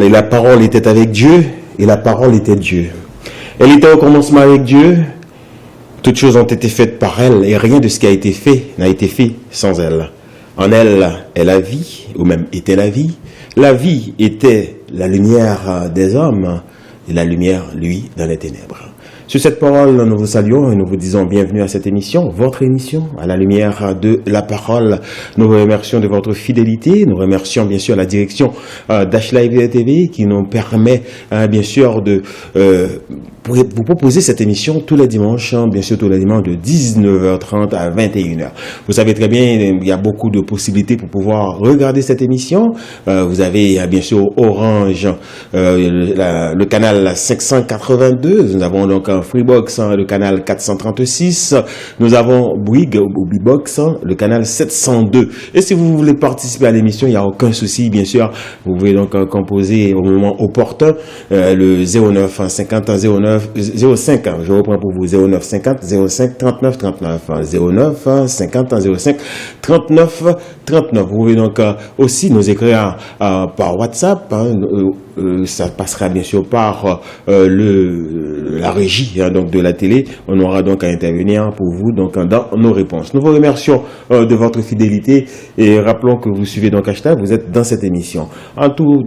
Et la parole était avec Dieu, et la parole était Dieu. Elle était au commencement avec Dieu. Toutes choses ont été faites par elle, et rien de ce qui a été fait n'a été fait sans elle. En elle est la vie, ou même était la vie. La vie était la lumière des hommes, et la lumière, lui, dans les ténèbres. Sur cette parole, nous vous saluons et nous vous disons bienvenue à cette émission, votre émission, à la lumière de la parole. Nous vous remercions de votre fidélité. Nous remercions bien sûr la direction d'H-Live TV qui nous permet bien sûr de vous proposer cette émission tous les dimanches, bien sûr tous les dimanches de 19h30 à 21h. Vous savez très bien, il y a beaucoup de possibilités pour pouvoir regarder cette émission. Vous avez bien sûr Orange, le canal 582. Nous avons donc Freebox, le canal 436. Nous avons Bouygues ou Bbox, le canal 702. Et si vous voulez participer à l'émission, il n'y a aucun souci, bien sûr. Vous pouvez donc composer au moment opportun le 09 50 09 05. Je reprends pour vous 09 50 05 39 39 09 50 05 39 39. Vous pouvez donc aussi nous écrire par WhatsApp. Ça passera bien sûr par la régie donc de la télé. On aura donc à intervenir pour vous donc dans nos réponses. Nous vous remercions de votre fidélité et rappelons que vous suivez donc Hashtag, vous êtes dans cette émission. En tout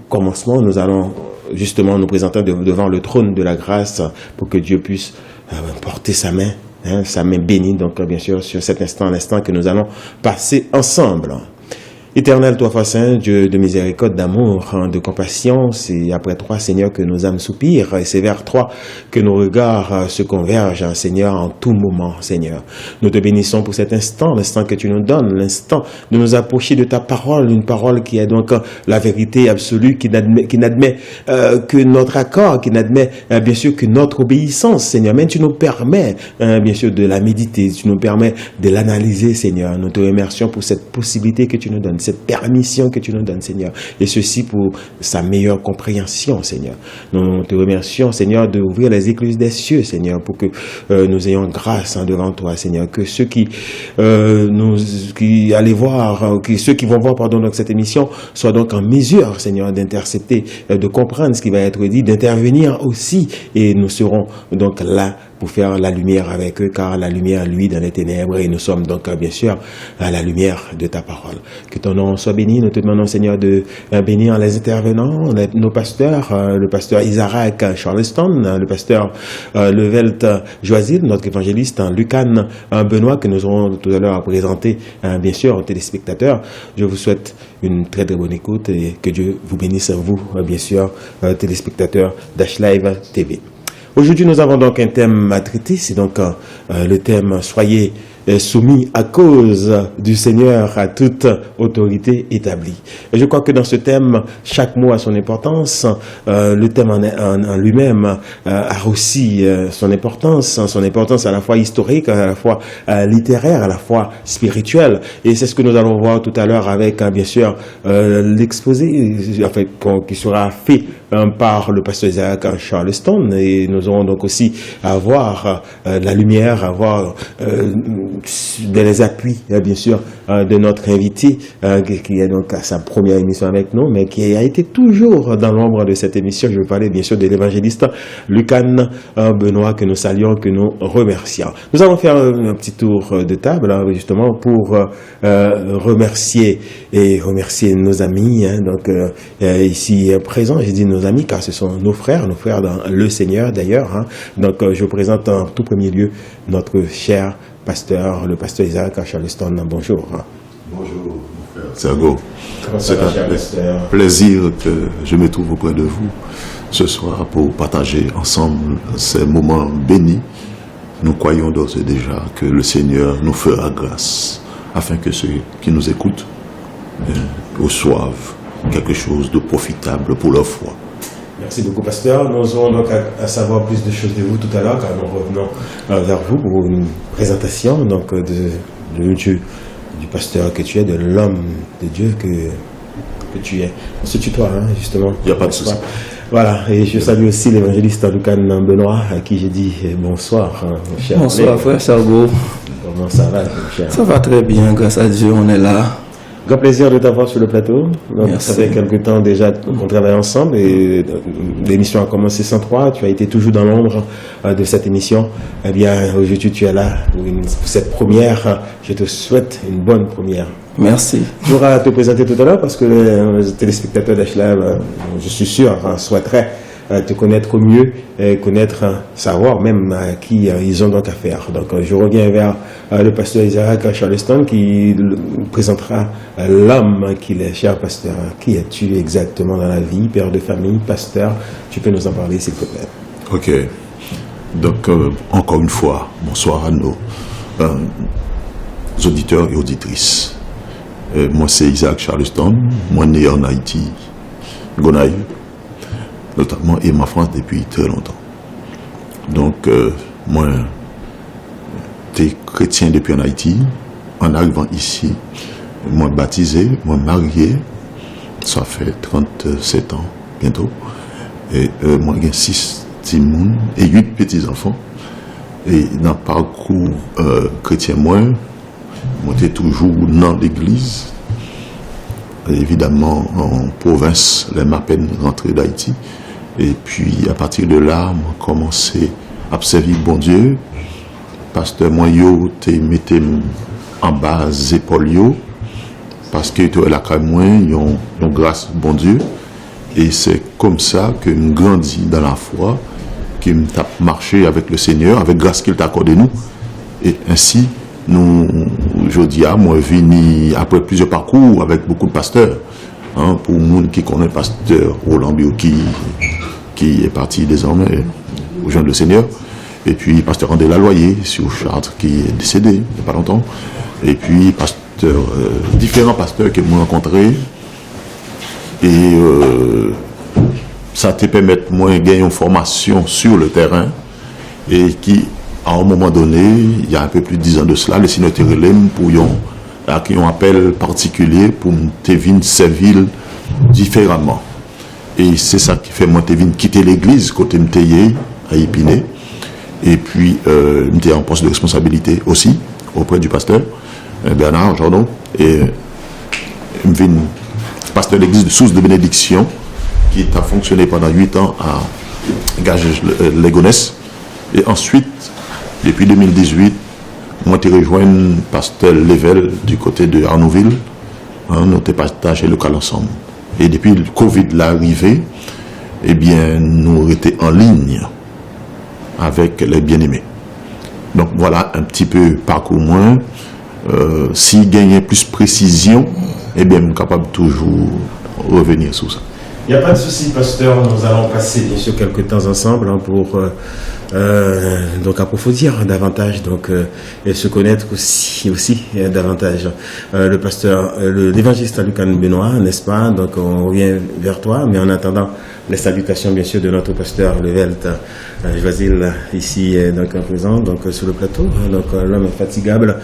commencement, nous allons justement nous présenter devant le trône de la grâce pour que Dieu puisse porter sa main bénie, donc bien sûr sur cet instant, l'instant que nous allons passer ensemble. Éternel, toi, saint, Dieu de miséricorde, d'amour, de compassion, c'est après toi, Seigneur, que nos âmes soupirent, et c'est vers toi que nos regards se convergent, Seigneur, en tout moment, Seigneur. Nous te bénissons pour cet instant, l'instant que tu nous donnes, l'instant de nous approcher de ta parole, une parole qui est donc la vérité absolue, qui n'admet que notre accord, qui n'admet bien sûr que notre obéissance, Seigneur. Mais tu nous permets, bien sûr, de la méditer, tu nous permets de l'analyser, Seigneur. Nous te remercions pour cette possibilité que tu nous donnes, cette permission que tu nous donnes, Seigneur, et ceci pour sa meilleure compréhension, Seigneur. Nous te remercions, Seigneur, d'ouvrir les écluses des cieux, Seigneur, pour que nous ayons grâce devant toi, Seigneur, que ceux qui allaient voir, ceux qui vont voir, pardon, donc cette émission, soient donc en mesure, Seigneur, d'intercepter, de comprendre ce qui va être dit, d'intervenir aussi, et nous serons donc là pour faire la lumière avec eux, car la lumière, lui, dans les ténèbres, et nous sommes donc, bien sûr, à la lumière de ta parole. Que ton nom soit béni. Nous te demandons, Seigneur, de bénir les intervenants, nos pasteurs, le pasteur Isaac Charleston, le pasteur Levelt Joisil, notre évangéliste Lucan Benoît, que nous aurons tout à l'heure à présenter, bien sûr, aux téléspectateurs. Je vous souhaite une très très bonne écoute et que Dieu vous bénisse, vous, bien sûr, téléspectateurs d'H-Live TV. Aujourd'hui, nous avons donc un thème à traiter, c'est donc le thème « Soyez soumis à cause du Seigneur à toute autorité établie ». Et je crois que dans ce thème, chaque mot a son importance. Le thème en lui-même a aussi son importance à la fois historique, à la fois littéraire, à la fois spirituelle. Et c'est ce que nous allons voir tout à l'heure avec, bien sûr, l'exposé qui sera fait par le pasteur Isaac Charleston, et nous aurons donc aussi à voir la lumière, à voir les appuis, bien sûr, de notre invité, qui est donc à sa première émission avec nous, mais qui a été toujours dans l'ombre de cette émission. Je veux parler bien sûr de l'évangéliste Lucan Benoît, que nous saluons, que nous remercions. Nous allons faire un petit tour de table, justement, pour remercier nos amis, donc ici présents. J'ai dit nos amis, car ce sont nos frères dans le Seigneur d'ailleurs. Donc je présente en tout premier lieu notre cher pasteur, le pasteur Isaac Charleston. Bonjour. Bonjour, mon frère Sergo. C'est un plaisir que je me trouve auprès de vous ce soir pour partager ensemble ces moments bénis nous croyons d'ores et déjà que le Seigneur nous fera grâce afin que ceux qui nous écoutent reçoivent quelque chose de profitable pour leur foi. Merci beaucoup, pasteur. Nous aurons donc à savoir plus de choses de vous tout à l'heure, car nous revenons vers vous pour une présentation donc, de Dieu, du pasteur que tu es, de l'homme de Dieu que tu es. On se tutoie, hein, justement. Il n'y a pas de souci. Voilà, et je salue aussi l'évangéliste Lucan Benoît, à qui j'ai dit bonsoir, hein, mon cher. Bonsoir, frère Sargo. Comment ça va, mon cher? Ça va très bien, grâce à Dieu, on est là. Grand plaisir de t'avoir sur le plateau. Donc, Merci. ça fait quelque temps déjà qu'on travaille ensemble et l'émission a commencé sans toi. Tu as été toujours dans l'ombre de cette émission. Eh bien, aujourd'hui, tu es là pour cette première. Je te souhaite une bonne première. Merci. Tu auras à te présenter tout à l'heure parce que les téléspectateurs d'HLM, je suis sûr, souhaiteraient te connaître au mieux, savoir même à qui ils ont donc affaire. Donc je reviens vers le pasteur Isaac Charleston qui présentera l'homme qu'il est. Cher pasteur, qui es-tu exactement dans la vie, père de famille, pasteur? Tu peux nous en parler s'il te plaît. Ok. Donc, encore une fois, bonsoir à nos auditeurs et auditrices. Moi, c'est Isaac Charleston. Moi, né en Haïti, Gonaïve, notamment, et ma France depuis très longtemps. Donc, moi, j'étais chrétien depuis en Haïti. En arrivant ici, moi baptisé, moi marié, ça fait 37 ans bientôt. Et moi, j'ai 6 petits mouns et 8 petits-enfants. Et dans le parcours chrétien, moi, j'étais toujours dans l'église. Évidemment, en province, les ma peine rentré d'Haïti. Et puis, à partir de là, j'ai commencé à servir bon Dieu. Pasteur Moyo, tu mettais en bas épaules, parce que tu es là quand même, ils ont grâce bon Dieu. Et c'est comme ça que je grandis dans la foi, que je tape marché avec le Seigneur, avec grâce qu'il t'a accordé nous. Et ainsi, je dis à moi, venu après plusieurs parcours avec beaucoup de pasteurs. Hein, pour les gens qui connaissent le pasteur Roland Bioki, qui est parti désormais aux gens de Seigneur. Et puis pasteur André Laloyer sur Chartres qui est décédé il n'y a pas longtemps. Et puis différents pasteurs que j'ai rencontrés. Et ça te permet moi de gagner une formation sur le terrain et qui, à un moment donné, il y a un peu plus de 10 ans de cela, le Seigneur te relève pour un appel particulier pour te venir servir différemment. Et c'est ça qui fait moi te venir quitter l'église côté m'teye à Épinay. Et puis j'étais en poste de responsabilité aussi auprès du pasteur Bernard Jordon. Et je suis pasteur de l'église de Source de Bénédiction qui a fonctionné pendant 8 ans à Gagès-les-Gonesse. Et ensuite, depuis 2018, moi j'ai rejoint le pasteur Level du côté de Arnouville. Hein, nous avons partagé le local ensemble. Et depuis le Covid l'arrivée, eh bien, nous étions en ligne avec les bien-aimés. Donc voilà un petit peu parcours moins. Si gagner plus précision, eh bien, je suis capable toujours revenir sur ça. Il n'y a pas de souci, pasteur. Nous allons passer bien sûr quelques temps ensemble hein, pour donc approfondir davantage donc et se connaître aussi davantage. Le pasteur, l'évangéliste Lucan Benoît, n'est-ce pas? Donc on revient vers toi, mais en attendant les salutations bien sûr de notre pasteur Levelt Joisil ici donc en présent donc sur le plateau. Donc l'homme infatigable,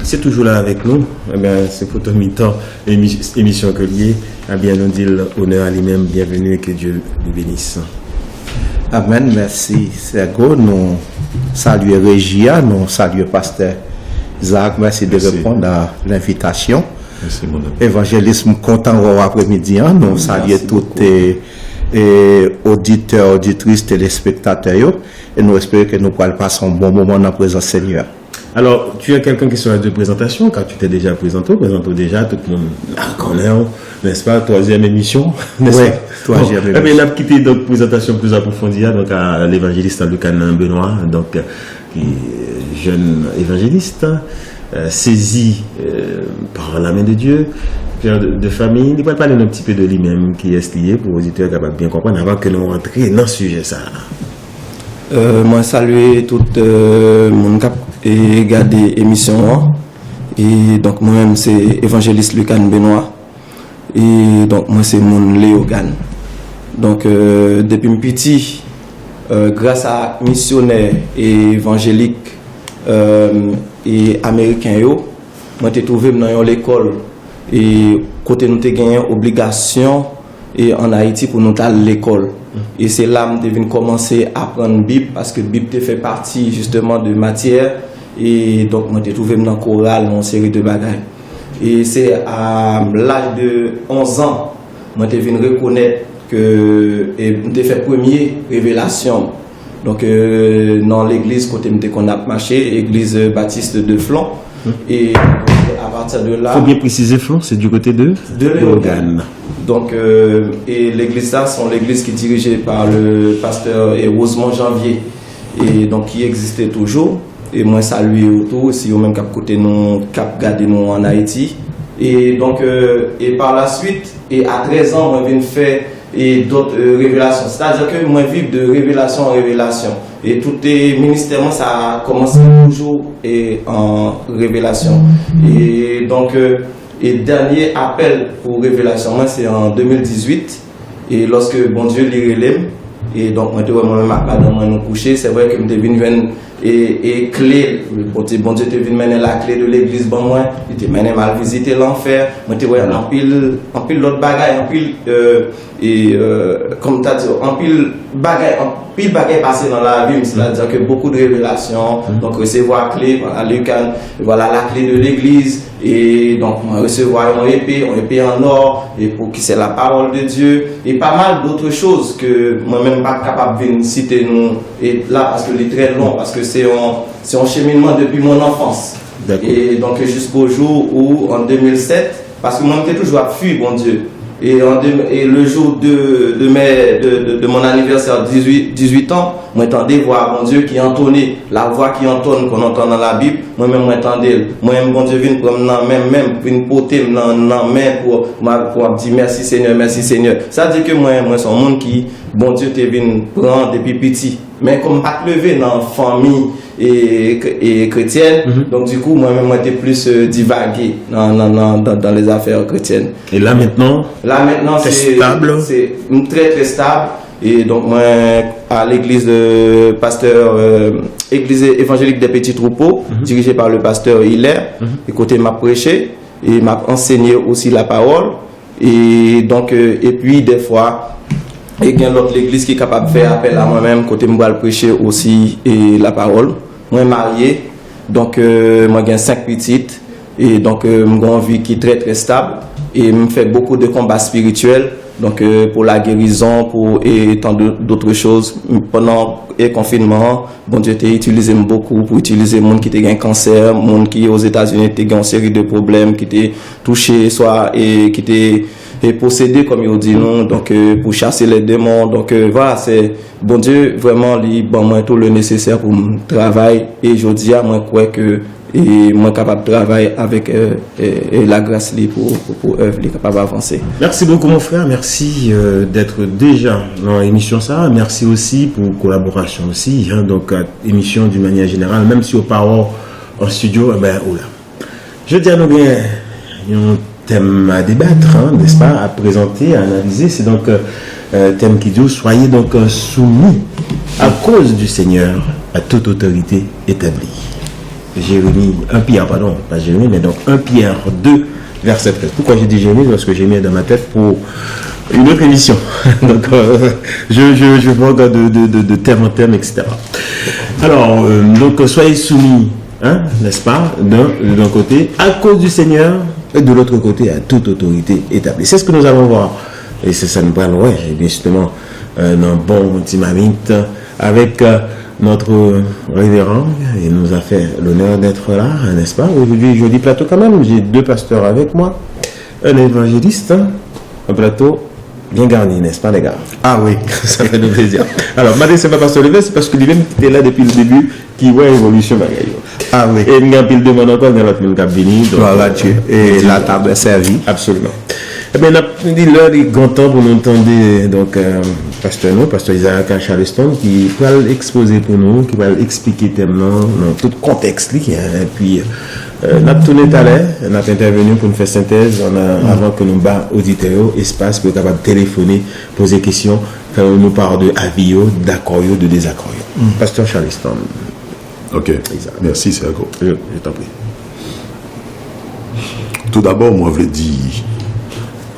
c'est toujours là avec nous. Eh bien c'est pour ton mi-temps émission que lié. Eh bien nous dit honneur à lui-même, bienvenue et que Dieu lui bénisse. Amen, merci Sergo. Nous saluons Régia, nous saluons Pasteur Isaac, merci de répondre à l'invitation. Merci mon ami. Évangélisme content après-midi, hein? Nous saluons tous les auditeurs, auditrices, téléspectateurs et nous espérons que nous pourrons passer un bon moment dans la présence Seigneur. Alors, tu es quelqu'un qui sera de présentation, car tu t'es déjà présenté déjà, tout le monde la connaît, n'est-ce pas, 3e émission, n'est-ce pas? 3e émission. Eh bien, on a quitté donc présentation plus approfondie, donc à l'évangéliste Lucan Benoît, donc, qui est jeune évangéliste, saisi par la main de Dieu, père de famille. Il va parler un petit peu de lui-même, qui est lié pour les auditeurs capables de bien comprendre, avant que nous rentrions dans ce sujet, ça. Moi saluer tout mon cap et regarder émission. Et donc moi-même c'est évangéliste Lucas Benoît. Et donc moi c'est mon Léo Gan. Donc depuis petit, grâce à missionnaires et évangéliques et américains, moi j'ai trouvé dans l'école et côté nous avons gagné obligation et en Haïti pour nous aller à l'école. Et c'est là que je devais commencer à apprendre la Bible parce que la Bible fait partie justement de matière. Et donc moi j'ai trouvé dans le choral une série de bagages. Et c'est à l'âge de 11 ans moi j'ai venu reconnaître que j'ai fait première révélation. Donc dans l'église côté qu'on a marché, église baptiste de Flon. Et à partir de là, faut bien préciser Flon, c'est du côté de Léogane. Donc et l'église ça sont l'église qui est dirigée par le pasteur Rosemont Janvier et donc qui existait toujours. Et moi saluer autour aussi au même cap côté nous cap garder nous en Haïti. Et donc et par la suite et à 13 ans moi viens faire et d'autres révélations. C'est-à-dire que moi vivre de révélation en révélation. Et tout est ministèrement ça a commencé toujours et en révélation. Et donc et dernier appel pour révélation moi c'est en 2018 et lorsque bon Dieu lui relève et donc moi moi-même à nous coucher, c'est vrai que me devine et clé bon Dieu te vient mener la clé de l'église bon moi il te mène mal visiter l'enfer moi te voyais en pile l'autre bagaille en pile et comme tu as dit en pile bagaille passé dans la vie, c'est-à-dire que beaucoup de révélations donc recevoir clé voilà Lucas voilà la clé de l'église et donc recevoir une épée en or et pour qui c'est la parole de Dieu et pas mal d'autres choses que moi-même pas capable de citer nous et là parce que c'est très long parce que c'est un cheminement depuis mon enfance. Et donc jusqu'au jour où en 2007 parce que moi j'étais toujours à fuir bon Dieu et le jour de mon anniversaire 18 ans moi j'entendais voir mon Dieu qui entonnait la voix qui entonne qu'on entend dans la Bible moi-même j'entendais moi-même bon Dieu vient prendre même une porter dans main pour dire merci Seigneur ça dit que moi c'est un monde qui bon Dieu te vient prendre depuis petit mais comme pas levé dans la famille et chrétienne donc du coup moi-même j'étais plus divagué dans les affaires chrétiennes et là maintenant c'est stable c'est très très stable et donc moi à l'église de pasteur église évangélique des petits troupeaux dirigée par le pasteur Hilaire et côté m'a prêché et m'a enseigné aussi la parole et donc et puis des fois et il y a l'autre l'église qui est capable de faire appel à moi-même côté moi le prêcher aussi et la parole moi marié donc moi j'ai 5 petites et donc j'ai une vie qui est très très stable et me fait beaucoup de combats spirituels donc pour la guérison et tant d'autres choses pendant le confinement bon Dieu t'a utilisé beaucoup pour utiliser monde qui t'a un cancer monde qui aux États-Unis t'a une série de problèmes qui t'a touché soit et qui t'a possédé comme il dit non donc pour chasser les démons donc voilà c'est bon Dieu vraiment lui bon moi tout le nécessaire pour mon travail et je dis à moi crois que et moi capable de travailler avec et la grâce pour œuvre capable d'avancer. Merci beaucoup mon frère, merci d'être déjà dans l'émission ça, merci aussi pour collaboration aussi donc émission d'une manière générale même si au parole en studio je dis à nous bien un thème à débattre n'est-ce pas à présenter à analyser c'est donc thème qui dit soyez donc soumis à cause du Seigneur à toute autorité établie. Jérémie, pas Jérémie, mais donc 1 Pierre 2, verset 13. Pourquoi j'ai dit Jérémie? Parce que j'ai mis dans ma tête pour une autre émission. Donc, je vois de terme en terme, etc. Alors, donc, soyez soumis, n'est-ce pas, d'un côté, à cause du Seigneur, et de l'autre côté, à toute autorité établie. C'est ce que nous allons voir. Et c'est ça, nous parlons, et bien justement, un bon petit mamite avec notre révérend, il nous a fait l'honneur d'être là, n'est-ce pas? Aujourd'hui, jeudi plateau quand même, j'ai 2 pasteurs avec moi, un évangéliste, un plateau bien garni, n'est-ce pas les gars? Ah oui, ça fait de plaisir. Alors, Madé, c'est pas pasteur Levé, c'est parce que lui-même était là depuis le début, qui voit l'évolution bagaille. Ah oui. Et il y a un pile de monde encore dans notre monde qui a béni. Gloire à Dieu. Et la table est servie. Absolument. Eh bien, on a dit là, il est grand temps pour nous entendre, donc, pasteur Isaac Charleston, qui va l'exposer pour nous, qui va expliquer tellement, dans tout contexte, et puis, on a tourné tout à l'heure, on a intervenu pour une faire synthèse, avant que nous bat auditeurs, espace pour être capable de téléphoner, poser des questions, faire nous part de avis, d'accord, de désaccord. Pasteur Charleston. Ok, Isaac. merci Sergo. Je t'en prie. Tout d'abord, moi, je veux dire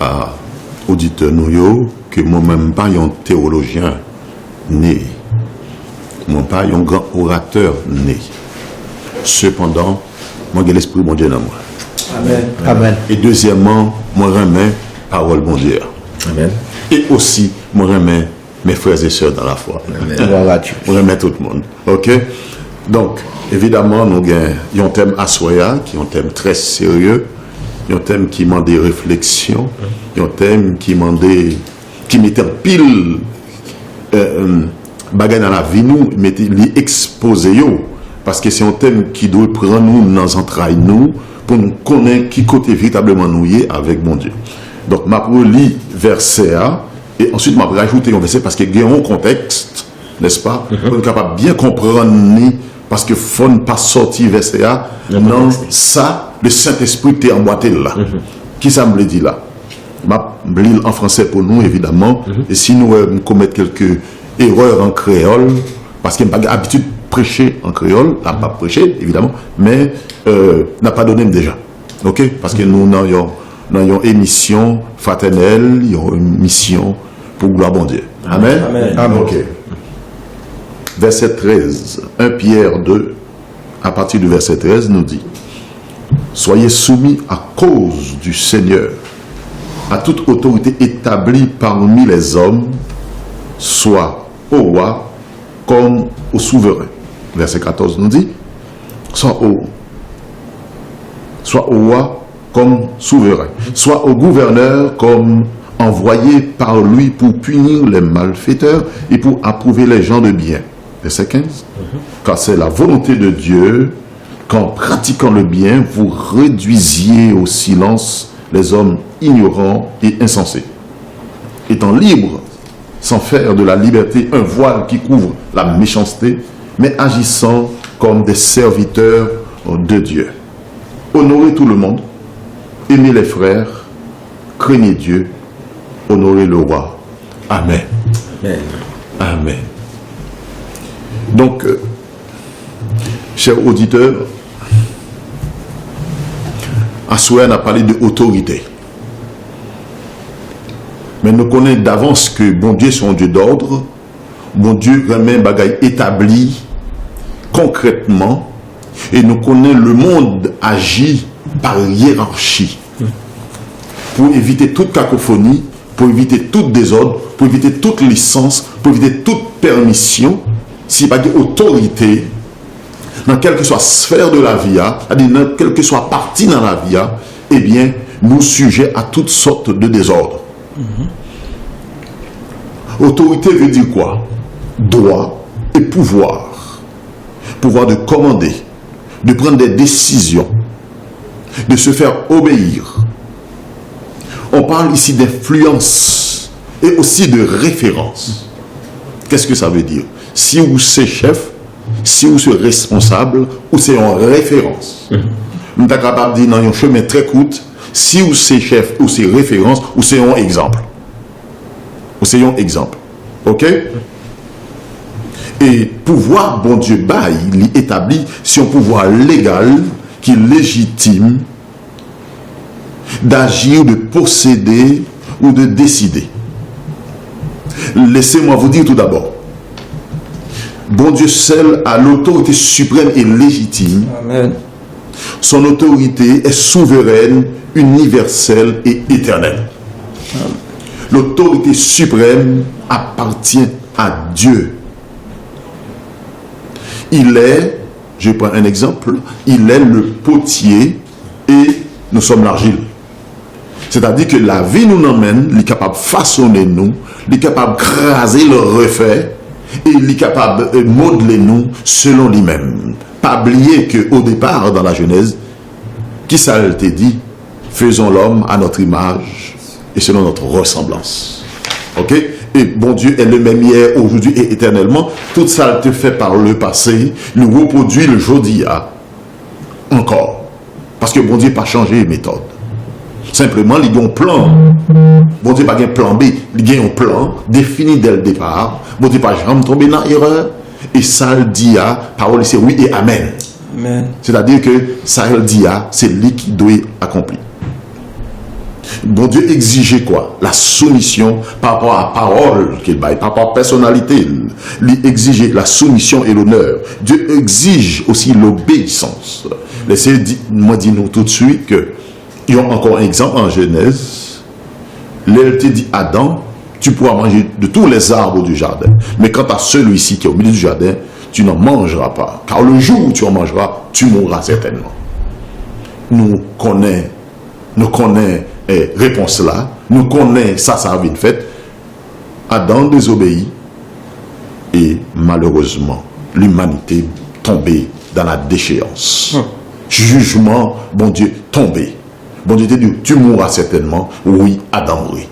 à auditeurs nous que moi-même, pas un théologien né, moi, pas un grand orateur né. Cependant, moi, j'ai l'esprit bon Dieu dans moi. Amen. Amen. Et deuxièmement, moi, remets parole bon Dieu. Amen. Et aussi, moi, remets mes frères et sœurs dans la foi. Voilà, tu. Moi, remets tout le monde. Ok? Donc, évidemment, nous avons un thème assoya, qui est un thème très sérieux. Il y a un thème qui m'a des réflexions, il y a un thème qui mettait en pile bagaille dans la vie, nous, mettait exposé, parce que c'est un thème qui doit prendre nous dans les entrailles, nous, pour nous connaître qui côté véritablement nous y est avec mon Dieu. Donc, je vais lire verset A, et ensuite, je vais rajouter un verset, parce qu'il y a un contexte, n'est-ce pas, pour être capable de bien comprendre, parce qu'il ne faut pas sortir verset A, non, ça, le Saint-Esprit t'est emboîté là. Qui ça me le dit là? Je lis en français pour nous, évidemment. Et si nous commettons quelques erreurs en créole, parce qu'il n'y a pas l'habitude de prêcher en créole, on n'a pas prêché, évidemment, mais n'a pas donné déjà. Ok? Parce que nous avons une émission fraternelle, il y a une mission pour gloire bon Dieu. Amen? Amen. Amen. Ok. Verset 13, 1 Pierre 2, à partir du verset 13, nous dit: soyez soumis à cause du Seigneur à toute autorité établie parmi les hommes, soit au roi comme au souverain. Verset 14 nous dit: soit au roi comme souverain, soit au gouverneur comme envoyé par lui pour punir les malfaiteurs et pour approuver les gens de bien. Verset 15. Car c'est la volonté de Dieu qu'en pratiquant le bien, vous réduisiez au silence les hommes ignorants et insensés. Étant libres, sans faire de la liberté un voile qui couvre la méchanceté, mais agissant comme des serviteurs de Dieu. Honorez tout le monde, aimez les frères, craignez Dieu, honorez le roi. Amen. Amen. Amen. Donc, chers auditeurs, Assoua a parlé de autorité. Mais nous connaissons d'avance que bon Dieu est un Dieu d'ordre. Bon Dieu remet un bagage établi concrètement. Et nous connaissons le monde agit par hiérarchie. Pour éviter toute cacophonie, pour éviter tout désordre, pour éviter toute licence, pour éviter toute permission. Si pas d'autorité, dans quelle que soit sphère de la vie, c'est-à-dire dans quelle que soit partie dans la vie, eh bien, nous sujets à toutes sortes de désordres. Autorité veut dire quoi? Droit et pouvoir. Pouvoir de commander, de prendre des décisions, de se faire obéir. On parle ici d'influence et aussi de référence. Qu'est-ce que ça veut dire? Si vous êtes chef, si vous êtes responsable, ou c'est en référence. Nous sommes capables de dire dans un chemin très court, si vous êtes chef, ou c'est référence, ou c'est un exemple. Ou c'est un exemple. Ok? Et pouvoir, bon Dieu, il est établi sur un pouvoir légal qui est légitime d'agir, de posséder ou de décider. Laissez-moi vous dire tout d'abord. Bon Dieu seul a l'autorité suprême et légitime. Amen. Son autorité est souveraine, universelle et éternelle. L'autorité suprême appartient à Dieu. Il est, je prends un exemple, il est le potier et nous sommes l'argile. C'est-à-dire que la vie nous emmène, il est capable de façonner nous, il est capable de craser le refait, et il est capable de modeler nous selon lui-même. Pas oublier qu'au départ, dans la Genèse, qui ça te dit? Faisons l'homme à notre image et selon notre ressemblance. Ok? Et bon Dieu est le même hier, aujourd'hui et éternellement. Tout ça te fait par le passé, nous reproduit le jeudi encore. Parce que bon Dieu n'a pas changé les méthodes. Simplement, il y a un plan. Bon Dieu n'a pas un plan B, il y a un plan défini dès le départ. Bon Dieu n'a pas jamais tombé dans l'erreur. Et ça le dit à parole, c'est oui et amen. Amen. C'est-à-dire que ça le dit à, c'est lui qui doit accomplir. Bon Dieu exigeait quoi? La soumission par rapport à la parole qu'il baille, par rapport à la personnalité. Il exigeait la soumission et l'honneur. Dieu exige aussi l'obéissance. Laissez-moi dire nous tout de suite que, il y a encore un exemple en Genèse. L'Él te dit Adam, tu pourras manger de tous les arbres du jardin. Mais quant à celui-ci qui est au milieu du jardin, tu n'en mangeras pas. Car le jour où tu en mangeras, tu mourras certainement. Nous connaissons réponse là, nous connaissons ça a été fait. Adam désobéit et malheureusement, l'humanité tombée dans la déchéance. Jugement, bon Dieu, tombé. Bon Dieu te dit, tu mourras certainement. Oui, Adam, oui.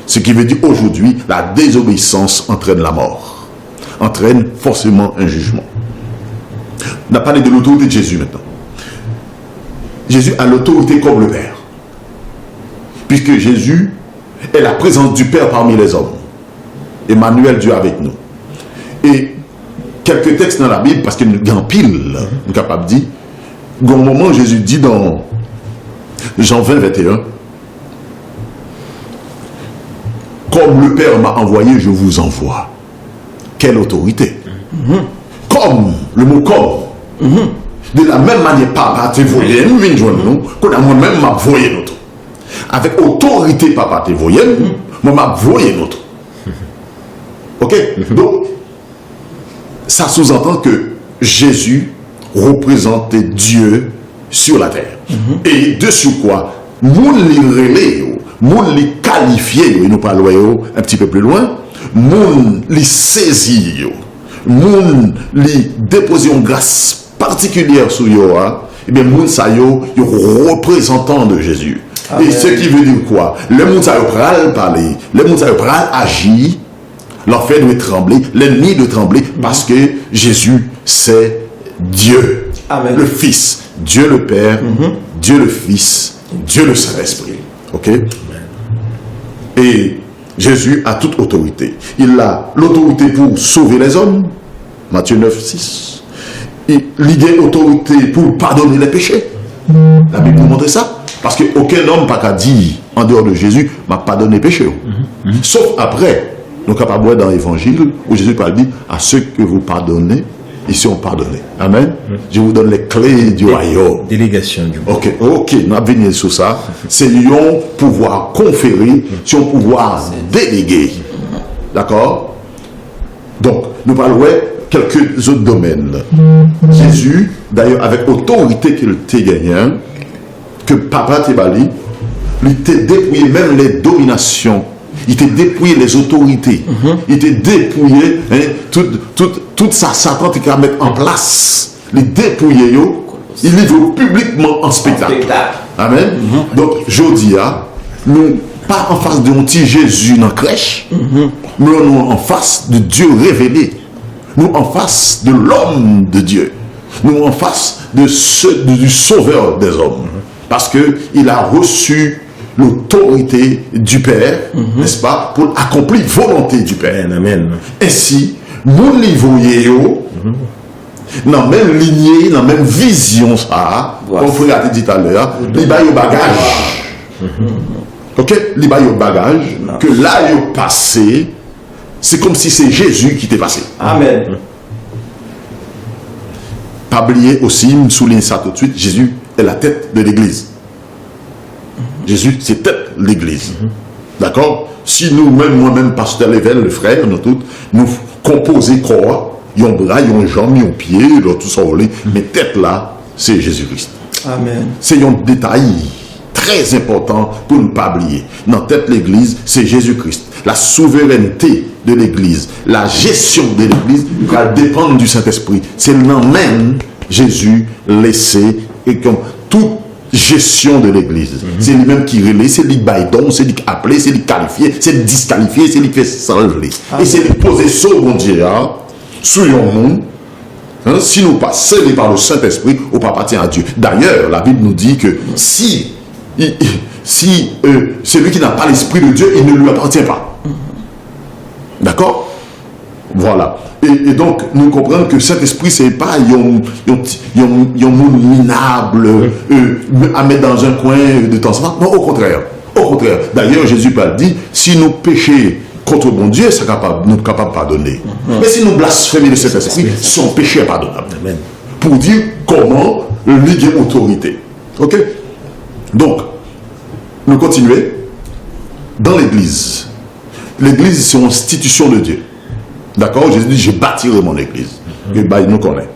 Ce qui veut dire aujourd'hui, la désobéissance entraîne la mort. Entraîne forcément un jugement. On a parlé de l'autorité de Jésus maintenant. Jésus a l'autorité comme le Père. Puisque Jésus est la présence du Père parmi les hommes. Emmanuel, Dieu avec nous. Et quelques textes dans la Bible, parce qu'il y a un pile, on est capable de dire, au moment Jésus dit dans Jean 20, 21, comme le Père m'a envoyé, je vous envoie. Quelle autorité? Comme, le mot comme. De la même manière, papa te voyait, nous venons qu'on a moi-même m'a voyé notre. Avec autorité, papa te voyait, moi m'a voyé notre. Ok? Donc, ça sous-entend que Jésus représentait Dieu sur la terre. Et dessus quoi? Moun li relé, moun li qualifié, et nous parlons un petit peu plus loin, moun li saisi, moun li déposé une grâce particulière sur yo, et bien moun sa yo représentant de Jésus. Amen. Et ce qui veut dire quoi? Le moun sa yo pral parler, le moun sa yo pral agir, l'enfer doit trembler, l'ennemi doit trembler, parce que Jésus c'est Dieu. Amen. Le Fils, Dieu le Père, Dieu le Fils, Dieu le Saint-Esprit. Ok? Et Jésus a toute autorité. Il a l'autorité pour sauver les hommes. Matthieu 9, 6. Il a l'autorité pour pardonner les péchés. La Bible nous montre ça. Parce qu'aucun homme n'a qu'à dire, en dehors de Jésus, m'a pardonné les péchés. Sauf après, nous sommes capables de voir dans l'Évangile, où Jésus parle dit, à ceux que vous pardonnez, ils sont pardonnés. Amen. Je vous donne les clés du royaume. Délégation du Ok, on va venir sur ça. C'est un pouvoir conféré, c'est un pouvoir délégué. D'accord? Donc, nous parlons quelques autres domaines. Jésus, d'ailleurs, avec autorité qu'il t'a gagné, que papa t'a bali, il t'a dépouillé même les dominations. Il t'a dépouillé les autorités. Il t'a dépouillé tout ça, Satan t'a mettre en place. Les dépouiller, il livre publiquement en spectacle. Amen. Donc, je dis, nous, pas en face de un petit Jésus dans la crèche, mais nous en face de Dieu révélé. Nous en face de l'homme de Dieu. Nous en face du sauveur des hommes. Parce qu'il a reçu l'autorité du Père, n'est-ce pas, pour accomplir la volonté du Père. Amen. Ainsi, mon niveau, dans la même lignée, dans la même vision, ça, comme frère a dit tout à l'heure, il y a un bagage. Ok? Il y a un bagage que là, il est passé, c'est comme si c'est Jésus qui t'est passé. Amen. Pas oublier aussi, je souligne ça tout de suite, Jésus est la tête de l'Église. Jésus, c'est tête de l'Église. D'accord? Si nous-mêmes, moi-même, pasteur Lével, le frère, nous tous, nous composons corps, ils ont bras, ils ont jambes, ils ont pieds, ils ont tout ça volé, mais tête là, c'est Jésus-Christ. Amen. C'est un détail très important pour ne pas oublier. Dans tête de l'Église, c'est Jésus-Christ. La souveraineté de l'Église, la gestion de l'Église va dépendre du Saint-Esprit. C'est l'emmène Jésus laissé et comme tout gestion de l'église. C'est lui-même qui relaie, c'est lui qui baille donc, c'est lui qui appelle, c'est lui qui qualifie, c'est lui qui disqualifie, c'est lui qui fait s'enlever. Et c'est lui qui pose ça au bon Dieu, hein, sous le monde. Hein, si nous pas scellés par le Saint-Esprit, on pas appartient à Dieu. D'ailleurs, la Bible nous dit que si celui qui n'a pas l'Esprit de Dieu, il ne lui appartient pas. D'accord? Voilà. Et donc, nous comprenons que cet esprit, c'est pas un monde minable à mettre dans un coin de temps en temps. Non, au contraire. Au contraire. D'ailleurs, Jésus dit, si nous péchons contre bon Dieu, nous sommes capables de pardonner. Mais si nous blasphémons de cet esprit, son péché est pardonnable. Amen. Pour dire comment liguer autorité. Ok? Donc, nous continuons dans l'église. L'église, c'est une institution de Dieu. D'accord? Jésus dit, je bâtirai mon église. Et bah, il nous connaît.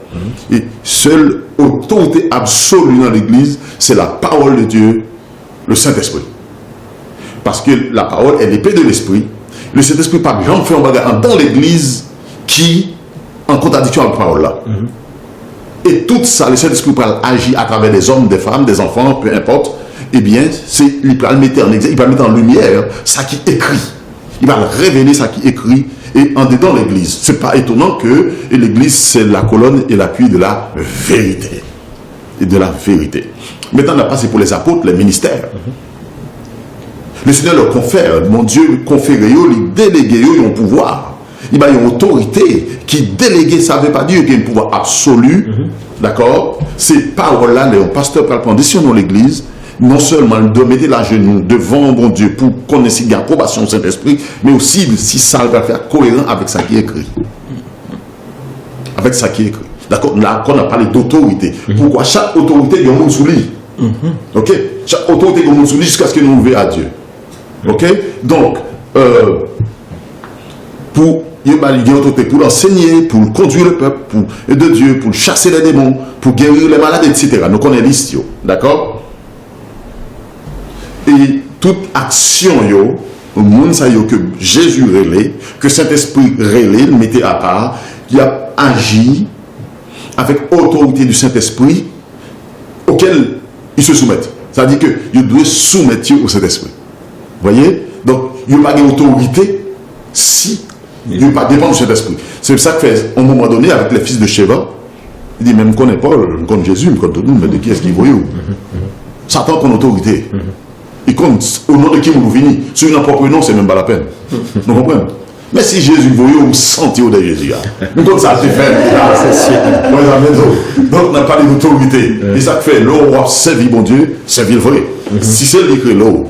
Et seule autorité absolue dans l'église, c'est la parole de Dieu, le Saint-Esprit. Parce que la parole est l'épée de l'esprit. Le Saint-Esprit, pas jamais fait un bagage dans l'église qui en contradiction avec la parole là. Et tout ça, le Saint-Esprit agit à travers des hommes, des femmes, des enfants, peu importe. Eh bien, il peut le mettre en exercice, il peut le mettre en lumière, ça qui écrit. Il va révéler ça qui écrit et en dedans l'église. C'est pas étonnant que l'église c'est la colonne et l'appui de la vérité. Et de la vérité. Maintenant, on a passé pour les apôtres, les ministères. Le Seigneur leur confère, mon Dieu confère, il délégue, il a un pouvoir. Il a une autorité qui délégue, ça ne veut pas dire qu'il y a un pouvoir absolu. D'accord? Ces paroles-là, les pasteurs peuvent prendre décision dans l'église. Non seulement de mettre la genou devant mon Dieu pour qu'on ait l'approbation du Saint-Esprit, mais aussi si ça va faire cohérent avec ça qui est écrit. Avec ça qui est écrit. D'accord? Là, on a parlé d'autorité. Pourquoi chaque autorité, il y a un monde sous lui. Ok? Chaque autorité, il y a un monde sous lui jusqu'à ce que nous ouvrons à Dieu. Ok? Donc, pour l'enseigner, pour conduire le peuple de Dieu, pour chasser les démons, pour guérir les malades, etc. Nous connaissons l'histoire. D'accord? Et toute action au monde que Jésus relève, que Saint-Esprit relève, mettez à part, qui a agi avec autorité du Saint-Esprit auquel ils se soumettent. C'est-à-dire qu'ils doivent soumettre au Saint-Esprit. Vous voyez? Donc, il n'y a pas d'autorité si il n'y a pas dépend du Saint-Esprit. C'est ça que fait, à un moment donné, avec les fils de Sheva, il dit, mais je ne connais pas, je connais Jésus, je connais tout le monde, mais de qui est-ce qu'il voit? Satan a autorité. Il compte au nom de qui vous venez. Si vous n'avez pas propre nom, c'est même pas la peine. Vous comprenez? Mais si Jésus voyait, vous sentez de Jésus. Nous, comme ça, c'est fait. Donc, on n'a pas d'autorité. Et ça fait, l'eau, on servir bon Dieu, servir le vrai. Si c'est lui qui est l'eau,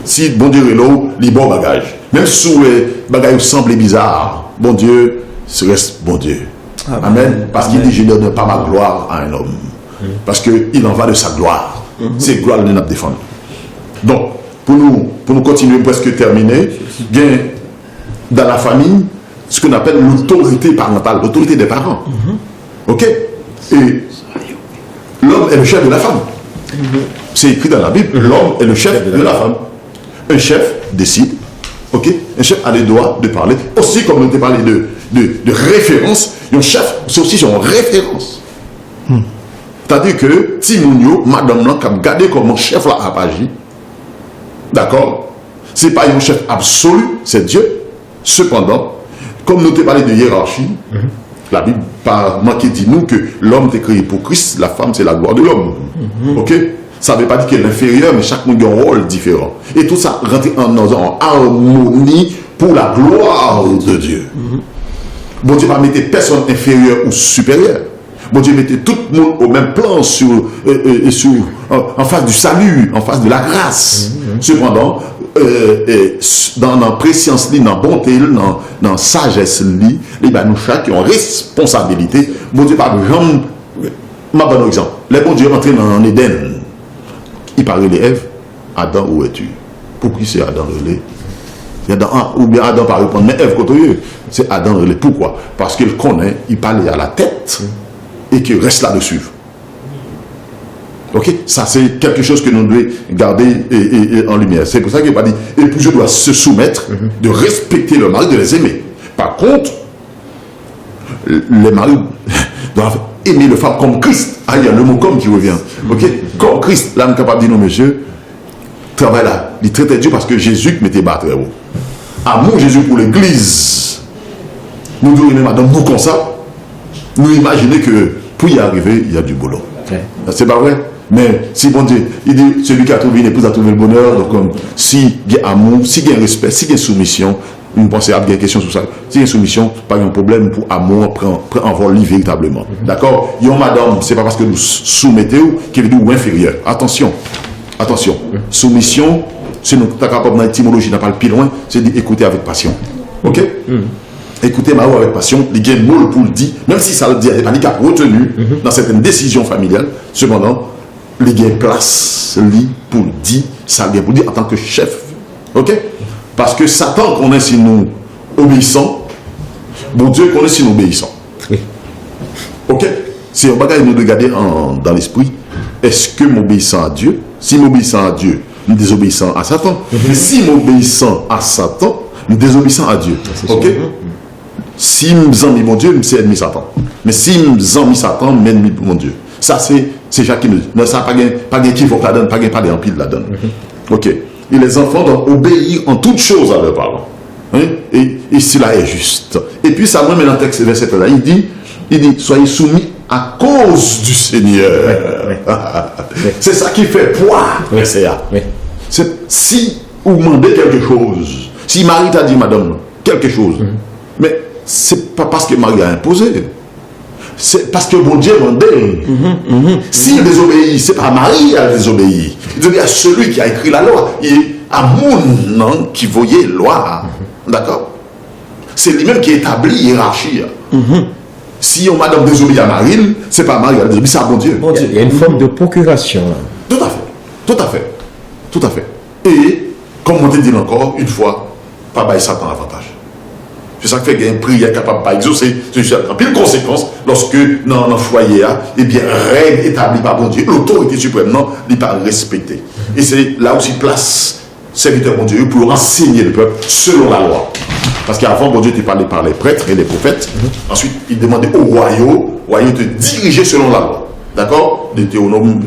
si bon Dieu est l'eau, il bon bagage. Même si les bagages semblent bizarres, bon Dieu, ce reste bon Dieu. Amen. Parce qu'il dit, je ne donne pas ma gloire à un homme. Parce qu'il en va de sa gloire. C'est gloire de notre défendre. Donc, pour nous continuer presque terminer, bien, dans la famille, ce qu'on appelle l'autorité parentale, l'autorité des parents. Ok? Et l'homme est le chef de la femme. C'est écrit dans la Bible, l'homme est le chef de la femme. Un chef décide, ok? Un chef a le droit de parler. Aussi, comme on a parlé de référence, un chef, c'est aussi son référence. C'est-à-dire que, si madame, qui a gardé comment chef là a agi, d'accord? Ce n'est pas un chef absolu, c'est Dieu. Cependant, comme nous avons parlé de hiérarchie, la Bible qui dit nous que l'homme est créé pour Christ, la femme c'est la gloire de l'homme. Ok? Ça ne veut pas dire qu'elle est inférieure, mais chaque monde a un rôle différent. Et tout ça rentre en harmonie pour la gloire de Dieu. Bon Dieu ne va pas mettre personne inférieure ou supérieure. Bon Dieu mettait tout le monde au même plan en face du salut, en face de la grâce. Cependant, dans la préscience, dans la bonté, dans la sagesse, nous chacun ont responsabilité. Bon Dieu, par exemple, je vais un exemple. Les bon Dieu rentrent dans Éden. Il parlait de Ève. Adam, où es-tu? Pour qui c'est Adam relais? Ou bien Adam par répondre, mais Ève, c'est Adam relais. Pourquoi? Parce qu'il connaît, il parlait à la tête. Et qui reste là-dessus. Ok? Ça, c'est quelque chose que nous devons garder en lumière. C'est pour ça qu'il n'a pas dit, épouse doit se soumettre, de respecter le mari, de les aimer. Par contre, les maris doivent aimer le femme comme Christ. Ah, il y a le mot comme qui revient. Ok? Comme Christ. Là, on est capable de dire, non, monsieur, travail là, il traitait Dieu parce que Jésus mettait bas très haut. Amour Jésus pour l'église. Nous devons aimer madame, nous comme ça. Nous imaginer que pour y arriver, il y a du boulot. C'est pas vrai? Mais si bon Dieu, il dit, celui qui a trouvé une épouse a trouvé le bonheur. Donc, si il y a amour, si il y a respect, si il y a soumission, nous pensons à bien question sur ça. Si il y a soumission, pas un problème pour amour, prend envol véritablement. D'accord? Yon madame, c'est pas parce que nous soumettons qu'il est doux ou inférieur. Attention. Attention. Soumission, si nous sommes capables dans l'étymologie, n'a pas le plus loin, c'est d'écouter avec passion. Ok? Écoutez Mao avec passion, il y a un mot pour le dire, même si ça le dit, il n'y a pas retenu dans certaines décisions familiales, cependant, il y a une place pour le dire, ça vient pour dire en tant que chef. Ok? Parce que Satan connaît si nous obéissons, bon Dieu connaît si nous obéissons. Ok? Si on bagaille nous regarder dans l'esprit, est-ce que m'obéissant à Dieu, si m'obéissant à Dieu, nous désobéissant à Satan, mais si m'obéissant à Satan, nous désobéissant à Dieu. Ok? Si nous amis mon Dieu, c'est ennemi Satan. Mais si nous amis Satan, c'est ennemi mon Dieu. Ça, c'est Jacques qui nous dit. Non, ça n'a pas d'équivoque là-dedans, pas de pile là-dedans. Ok. Et les enfants doivent obéir en toutes choses à leurs parents. Hein? Et cela est juste. Et puis, ça me met dans le texte, verset là, il dit, soyez soumis à cause du Seigneur. C'est ça qui fait poids. Si vous demandez quelque chose, si Marie t'a dit, madame, quelque chose, mais c'est pas parce que Marie a imposé, c'est parce que bon Dieu demandait. S'il désobéit, c'est pas Marie qui a désobéi. Il désobéit à celui qui a écrit la loi. Il est à mon qui voyait la loi. D'accord? C'est lui-même qui établit hiérarchie. Si on madame désobéit à Marie, c'est pas Marie qui a désobéi, c'est à bon Dieu. Il y a une forme de procuration. Tout à fait. Tout à fait. Tout à fait. Et, comme on te dit encore, une fois, pas bail Satan avantage. C'est ça qui fait qu'il y a une prière capable de pas exaucer. C'est une pile conséquence lorsque dans le foyer, eh bien, règle établie par bon Dieu, l'autorité suprême, non, n'est pas respectée. Et c'est là aussi place serviteur bon Dieu pour enseigner le peuple selon la loi. Parce qu'avant, bon Dieu te parlait par les prêtres et les prophètes. Ensuite, il demandait au royaume de diriger selon la loi. D'accord? Deutéronome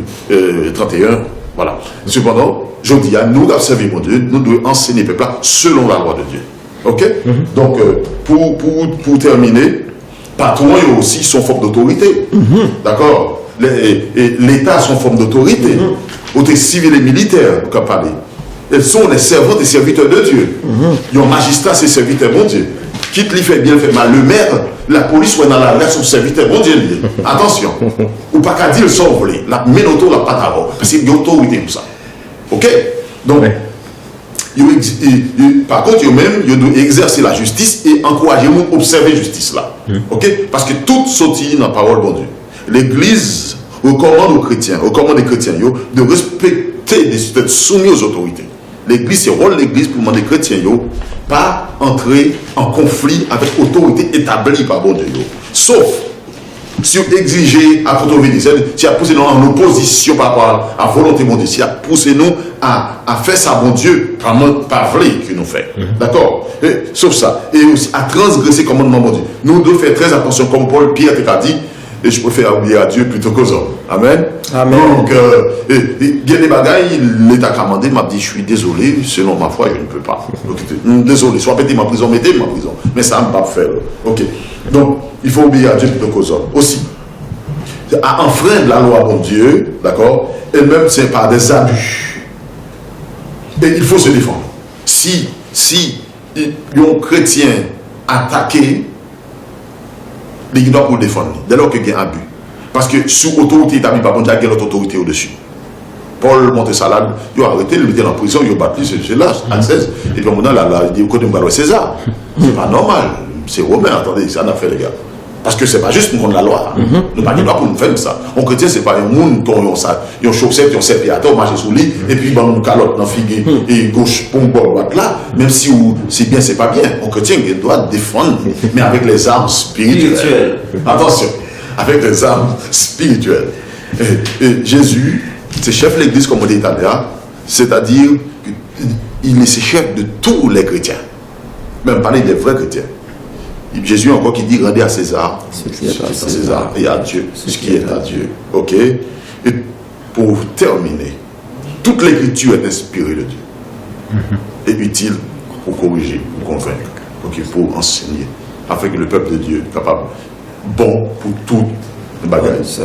31, voilà. Cependant, je dis à nous d'observer mon Dieu, nous devons enseigner le peuple selon la loi de Dieu. Ok? Donc, pour terminer, patron a aussi son forme d'autorité. D'accord? L'État a son forme d'autorité. Autorité civile et militaire, on peut parler. Elles sont les servantes et serviteurs de Dieu. Les magistrats, c'est serviteurs bon Dieu. Quitte lui fait bien, fait mal. Le maire, la police, ou dans la relation serviteur bon Dieu. Attention. Ou pas qu'à dire le sang volé. La ménoto, la patate. Parce qu'il y a une autorité pour ça. Ok? Donc, par contre, ils doivent exercer la justice et encourager à observer la justice là. Ok? Parce que tout sortit dans la parole de Dieu. L'Église recommande aux chrétiens, de respecter, d'être soumis aux autorités. L'Église, c'est le rôle de l'Église pour demander aux chrétiens, pas entrer en conflit avec l'autorité établie par bon Dieu. Sauf si vous exigez à Photovénisel, si vous poussez nous en opposition par rapport à la volonté de Dieu, si vous poussez nous à faire ça, bon Dieu, par vrai que nous fait. D'accord? Sauf ça. Et aussi à transgresser le commandement de Dieu. Nous devons faire très attention, comme Paul Pierre t'a dit, et je préfère oublier à Dieu plutôt qu'aux hommes. Amen. Amen. Donc, il y a des bagailles, l'État commandé m'a dit, je suis désolé, selon ma foi, je ne peux pas. Donc, désolé, soit mettez ma prison, mettez ma prison. Mais ça ne va pas faire. Ok. Donc, il faut obéir à Dieu plutôt qu'aux hommes. Aussi, à enfreindre la loi de Dieu, d'accord, et même c'est par des abus. Et il faut se défendre. Si un chrétien attaqué, il doit pour défendre, dès lors qu'il y a un abus. Parce que sous autorité établie par bon Dieu, il y a notre autorité au-dessus. Paul Montesalade, il a arrêté, il le mettait en prison, il a battu, c'est là, à 16. Et puis maintenant, il dit, écoutez, je vais César. C'est pas normal. C'est romain, attendez, c'est un affaire, les gars. Parce que c'est pas juste nous contre la loi. Nous pas de loi pour nous faire ça. On chrétien, c'est pas un monde qui ont chaussette, qui ont sept pieds à terre, on marche sous lit, et puis on calotte dans figue et gauche, pour droite là, même si c'est bien, c'est pas bien. On chrétien, il doit défendre, mais avec les armes spirituelles. Attention, avec les armes spirituelles. Et Jésus, c'est chef de l'église, comme on dit italien, c'est-à-dire qu'il est chef de tous les chrétiens. Même parler des vrais chrétiens. Jésus encore qui dit rendez à César Ce qui est à César. et à Dieu ce qui est à Dieu. Ok. Et pour terminer, toute l'écriture est inspirée de Dieu et utile pour corriger, pour convaincre, ok, pour enseigner, afin que le peuple de Dieu soit capable bon pour tout le bagage.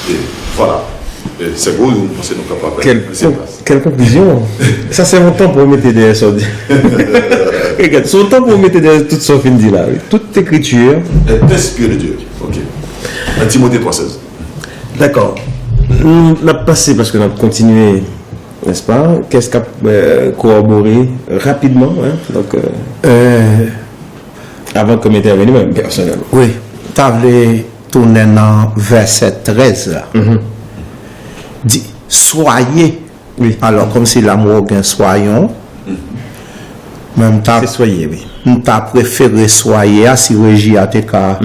Et voilà. Et c'est beau, nous pensons nous capables. Quelle conclusion? Ça, c'est mon temps pour mettre derrière ça. Regarde, c'est mon temps pour mettre derrière tout ce film dit là. Toute écriture Est inspirée de Dieu. Ok. À Timothée 3,16. D'accord. On a passé parce qu'on a continué, n'est-ce pas? Qu'est-ce qu'a corroboré rapidement, hein? Donc, avant qu'on intervienne, même personnellement. Oui, tu avais tourné dans verset 13 là. Dit soyez. Oui. Alors, comme si l'amour gagne soyons. Même C'est soyez, oui. nous t'as préféré soyez à si Régie a été cas.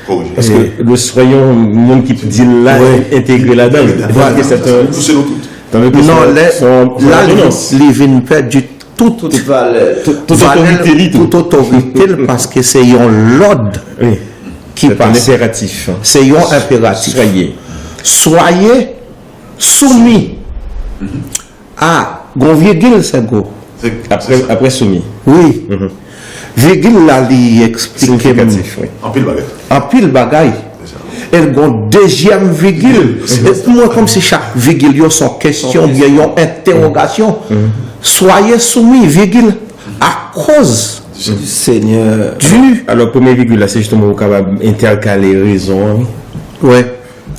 Corriger. Parce que le soyons, le monde qui dit là, Oui. intégré là-dedans. Voilà. Parce que c'est un- Tous c'est nous toutes. tandis que Non, là, l'ordonnance. les vins perdu toute Toute valeur. Toute autorité, lui, tout. toute autorité parce que c'est un l'ordre Oui. qui C'est un passe. impératif. C'est un impératif. Soyez. Soyez soumis à gon virgule c'est go. Après soumis. Oui. Virgule là li explique Significatif, oui. En pile baguette. en pile bagaille. Et gon deuxième virgule. C'est pour moi comme si chaque virgule yo son question bien yon interrogation. Soyez soumis virgule à cause Du Seigneur. du Alors, premier virgule, là, c'est justement capable d'intercaler raison. ouais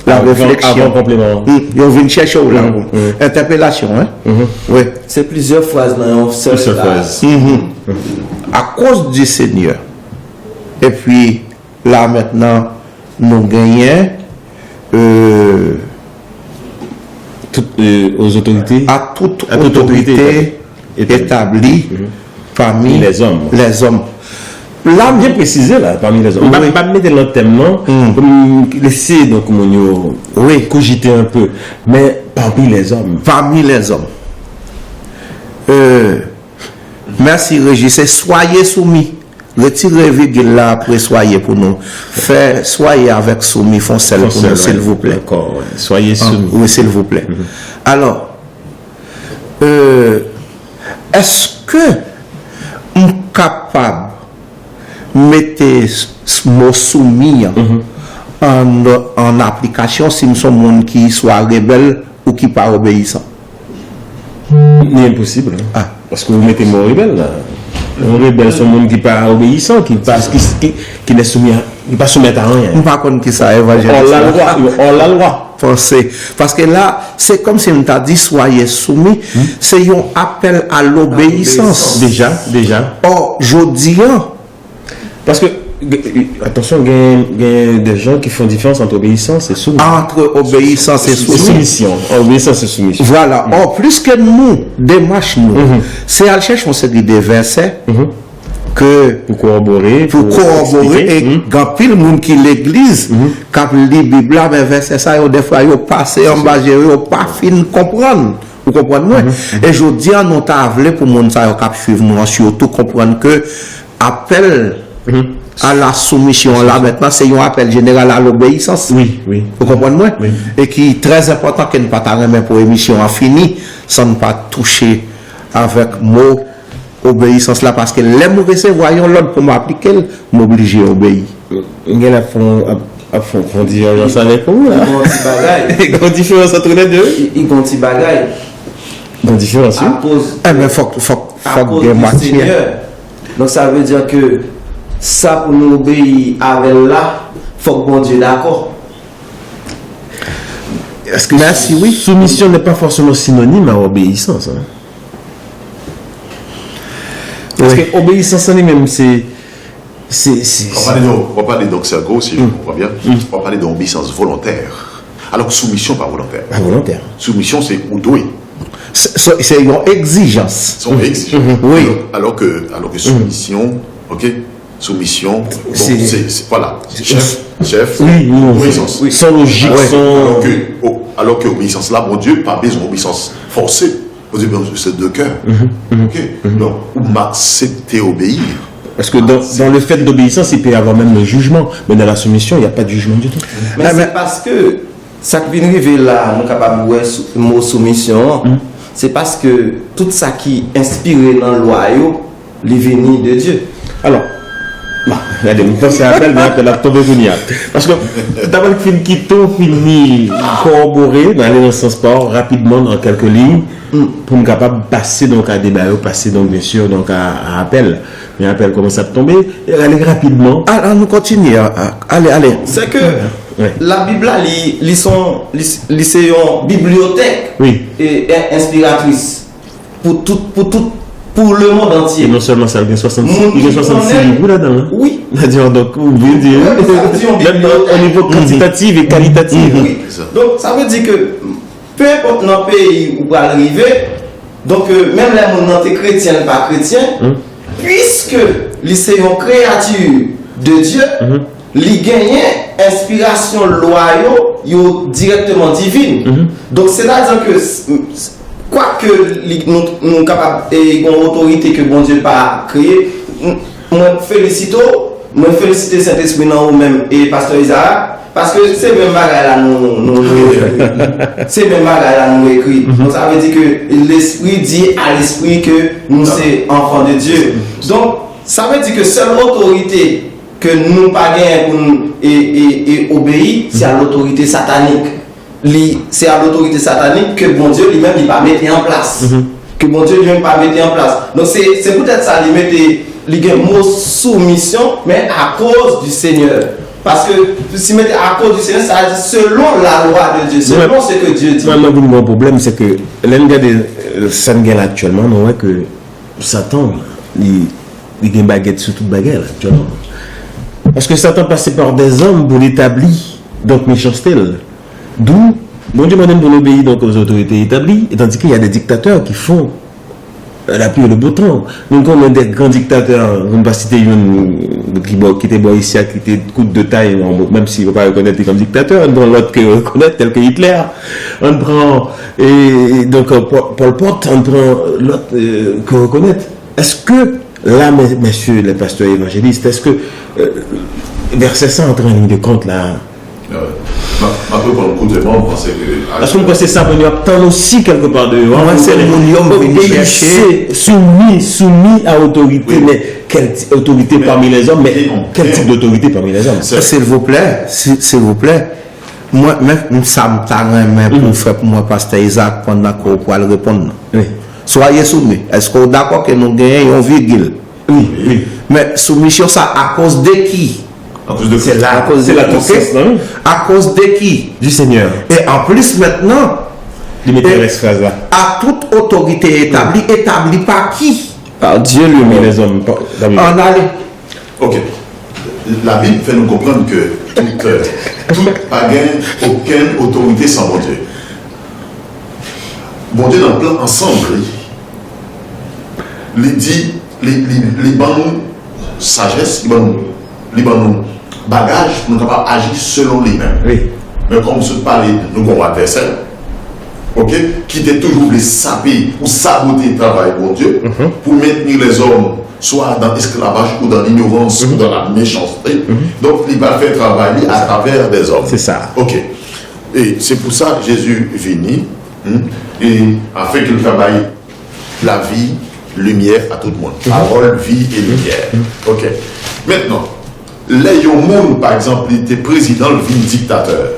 la Avant réflexion. complément. Yo vient chercher ou là. Interpellation hein. Oui. C'est plusieurs phrases dans une seule Seule phrase. phrase. À cause du Seigneur. Et puis, là maintenant, nous gagnons Aux autorités. à toute À toute autorité autorité établie parmi Les hommes. les hommes. Là, bien précisé, là, parmi les hommes. Oui. On va pas mettre dans le thème, non? Comme laisser, donc, Oui. cogiter un peu. Mais parmi les hommes. Parmi les hommes. Merci Régis, c'est soyez soumis. Retirez virgule là après soyez pour nous. Fait soyez avec soumis, foncez pour nous, s'il vous plaît. D'accord, ouais. Soyez Ah, soumis. oui, s'il vous plaît. Alors, est-ce que on est capable de mettre ce mot soumis en application si nous sommes monde qui soit rebelle ou qui pas obéissant? C'est impossible. Hein. Ah. Parce que vous mettez mot rebelle, là. Un rebelle, c'est un monde qui n'est pas obéissant, qui n'est soumis à, qui pas soumis à rien. On ne pas contre qui ça, évangéliste. Hors la loi. Hors la loi. Pensez. Parce que là, c'est comme si on t'a dit soyez soumis, c'est un appel à l'obéissance. Déjà. Or, je dis, Parce que, attention, il y a des gens qui font différence entre obéissance et soumission. entre obéissance et Et soumission. soumission. Obéissance et soumission. Voilà. Or, plus que nous, démarche nous, c'est à chercher on série des versets que Pour corroborer. pour corroborer expliquer. et quand pile monde qui l'église, quand lit Bible là, ben verset ça, yo des fois yo passé en bas, yo pas fin comprendre. Vous comprenez moi? Et je dis à nous t'a voulu pour monde ça yo cap suivre nous surtout comprendre que appel à la soumission là maintenant c'est un appel général à l'obéissance. Oui. Vous comprenez moi? Oui. Et qui est très important que nous ne pas t'arrêter pour l'émission a fini sans ne pas toucher avec mot obéissance là parce que les mauvais voyons l'autre pour m'appliquer, m'obliger à obéir. Il y a font différence avec vous, là. Ils ont un petit bagaille. Il y a une différence entre les deux. Ils ont un petit bagaille. Une différence, À oui. cause Eh bien, faut à cause qu'il y ait du matière. Seigneur. Donc ça veut dire que ça pour nous obéir avec là, faut que bon Dieu d'accord. Est-ce que Merci, oui. soumission n'est pas forcément synonyme à obéissance. Hein? Parce Oui. que obéissance en elle-même, c'est. On va parler d'oxergo, si je comprends bien. On va parler d'obéissance volontaire. Alors que soumission, pas volontaire. Pas volontaire. Soumission, c'est doué. C'est une exigence. Sont exigeants. Oui. Alors que soumission, ok, soumission, bon, c'est voilà, c'est chef, Oui, obéissance. Sans logique, sans. Alors que obéissance là, mon Dieu, pas besoin d'obéissance forcée. Mon Dieu, c'est de cœur. Ok. Donc, ou m'accepter obéir. Parce que dans le fait d'obéissance, il peut y avoir même le jugement. Mais dans la soumission, il n'y a pas de jugement du tout. Mais c'est parce que ça qui vient arriver là, nous capables de mot soumission, c'est parce que tout ça qui est inspiré dans le loi, il vient de Dieu. Alors, regardez, vous pensez à appel, mais appel à tomber venir. Parce que d'abord, le film qui fini corroborer, d'aller dans ce sens sport rapidement dans quelques lignes, pour me capable de passer donc à débat, passer donc bien sûr donc à appel. Mais appel commence à tomber, et aller rapidement. Alors, nous continuons. Allez. C'est que Ouais. la Bible, là, c'est une bibliothèque Oui. et inspiratrice pour le monde Et entier. non seulement ça, il y a 66 connaît- livres là-dedans. Hein? Oui. C'est-à-dire, donc, vous voulez dire, Ouais, ça dit en même bibliothèque. au niveau quantitatif et qualitatif. Oui. Donc ça veut dire que peu importe dans le pays où vous arrivez, donc même les gens dans les chrétiens et pas chrétiens, puisque les sont une créature de Dieu, les gagnent inspiration loyale directement divine. Donc c'est-à-dire que quoique nous sommes capables et une autorité que bon Dieu n'a pas créée, moi félicite Saint-Esprit dans vous-même et Pasteur Isaac. Parce que c'est même bagage là c'est même bagage là nous écrit. Donc ça veut dire que l'esprit dit à l'esprit que nous sommes enfants de Dieu. Donc ça veut dire que seule autorité que nous pas gagner pour nous et obéir, c'est à l'autorité satanique. C'est à l'autorité satanique que bon Dieu lui-même il va mettre en place. Que bon Dieu lui-même pas mettre en place. Donc c'est peut-être ça lui mettre le mot soumission mais à cause du Seigneur. Parce que si mettez à cause du Seigneur, ça dit selon la loi de Dieu, selon ce que Dieu dit. Moi, mon problème, c'est que l'un des Sangel actuellement, on voit que Satan, il a une baguette sur toute baguette actuellement. Parce que Satan passait par des hommes pour l'établir, donc méchanceté. D'où, bon Dieu m'en pour obéir donc aux autorités établies, et tandis qu'il y a des dictateurs qui font la pluie et le beau temps. Donc, on a des grands dictateurs, on ne va pas citer qui était ici, qui était coup de taille, même s'il ne faut pas reconnaître comme dictateur, on prend l'autre que reconnaître, tel que Hitler. On prend, et donc, Pol Pot, on prend l'autre que reconnaître. Est-ce que, là, messieurs les pasteurs évangélistes, est-ce que, verset 100 entre en ligne de compte, là, un peu pour le coup de membre, c'est que. est-ce qu'on pense que ça peut nous attendre aussi quelque part de c'est le million venu chercher. Soumis à autorité, mais quelle autorité parmi les hommes, mais quel type d'autorité parmi les hommes? S'il vous plaît, moi, même ça me tarde pour faire pour moi, Pasteur Isaac, pendant qu'on pourra le répondre. Oui. Soyez soumis. Est-ce qu'on est d'accord que nous gagnons une virgule? Oui. Mais soumission, ça à cause de qui? À cause de C'est la conscience, non? À cause de qui? Du Seigneur. Et en plus, maintenant, Il mettait cette phrase-là. à toute autorité établie par qui? Par Dieu Mais lui-même. les hommes, On allait. Ok. La Bible fait nous comprendre que tout n'a aucune autorité sans mon Dieu. Bon Dieu, dans le plan ensemble, il dit, les bons sagesse, les bons bagages pour nous capables d'agir selon les mêmes. Oui. Mais comme je parlais, nous avons un adversaire, ok, qui était toujours les saper ou saboter le travail pour Dieu, pour maintenir les hommes soit dans l'esclavage ou dans l'ignorance ou dans la méchanceté. Donc, il va faire travailler à travers des hommes. C'est ça. Ok. Et c'est pour ça que Jésus est venu et a fait qu'il travaille la vie, lumière à tout le monde. Parole, vie et lumière. Ok. Maintenant, Léon Moun, par exemple, il était président, il était dictateur.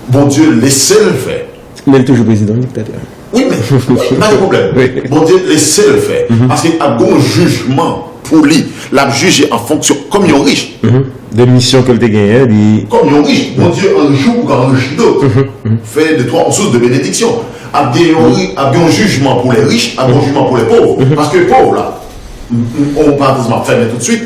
Bon Dieu, laissez le faire. Mais il est toujours président dictateur. Oui, mais pas de problème. Oui. Bon Dieu, laissez le faire. Parce qu'il y a un bon jugement pour lui. La juger en fonction, comme il est riche. Des missions que le gagné, dit. Comme il est riche, mon Dieu, un jour ou un riche d'autres. Fait de toi en source de bénédiction. Il y a un jugement pour les riches, un jugement pour les pauvres. Parce que les pauvres, là, on va pas fermer tout de suite.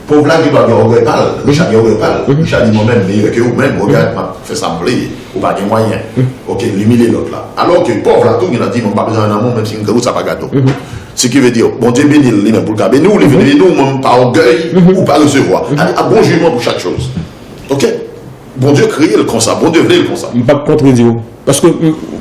Pauvre là, il va dire, on pas, Richard dit, on pas, Richard dit, moi-même, meilleur que vous-même, regarde, m'a fait sembler, ou pas de moyens. Ok, l'humilier l'autre là. Alors que pauvre là, tout, il a dit, on n'a pas besoin d'un amour, même si on ne ça pas gâteau. Ce qui veut dire, bon Dieu bénit lui-même pour le cas, mais nous, les bénir nous, même par orgueil, ou par recevoir. Un bon jugement pour chaque chose. Ok? Bon Dieu crée le comme ça, bon Dieu voulait le comme ça. Pas contredire. Parce que,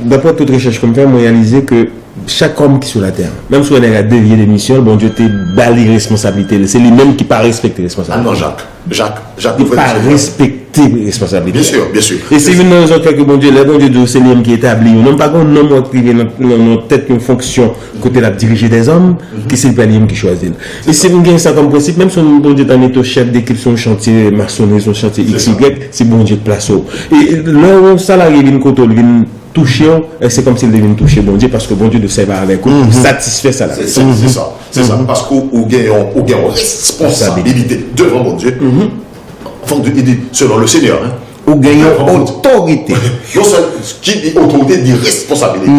d'après toute recherche qu'on fait, on a réalisé que chaque homme qui est sur la terre, même si on a dévié des missions, bon Dieu te bali responsabilité. C'est lui-même qui pas respecter responsabilité. Ah non, Jacques, Il pas respecter responsabilité. Bien sûr. Et c'est une raison que bon Dieu, c'est lui-même qui établit. Non pas qu'on nomme qui vient dans notre tête une fonction côté la diriger des hommes, qui c'est le lui qui choisit. Et c'est une ça comme principe, même si bon Dieu est au chef d'équipe, son chantier maçonnerie, son chantier XY, c'est bon Dieu de place. Et là, un salarié vient côté, vient toucher, c'est comme s'il devait toucher bon Dieu, parce que bon Dieu de servir avec eux, satisfait ça. C'est ça. Parce qu'on gagne responsabilité devant mon Dieu. Enfin, selon le Seigneur. Ou gagne autorité. Non seulement, qui dit autorité dit responsabilité.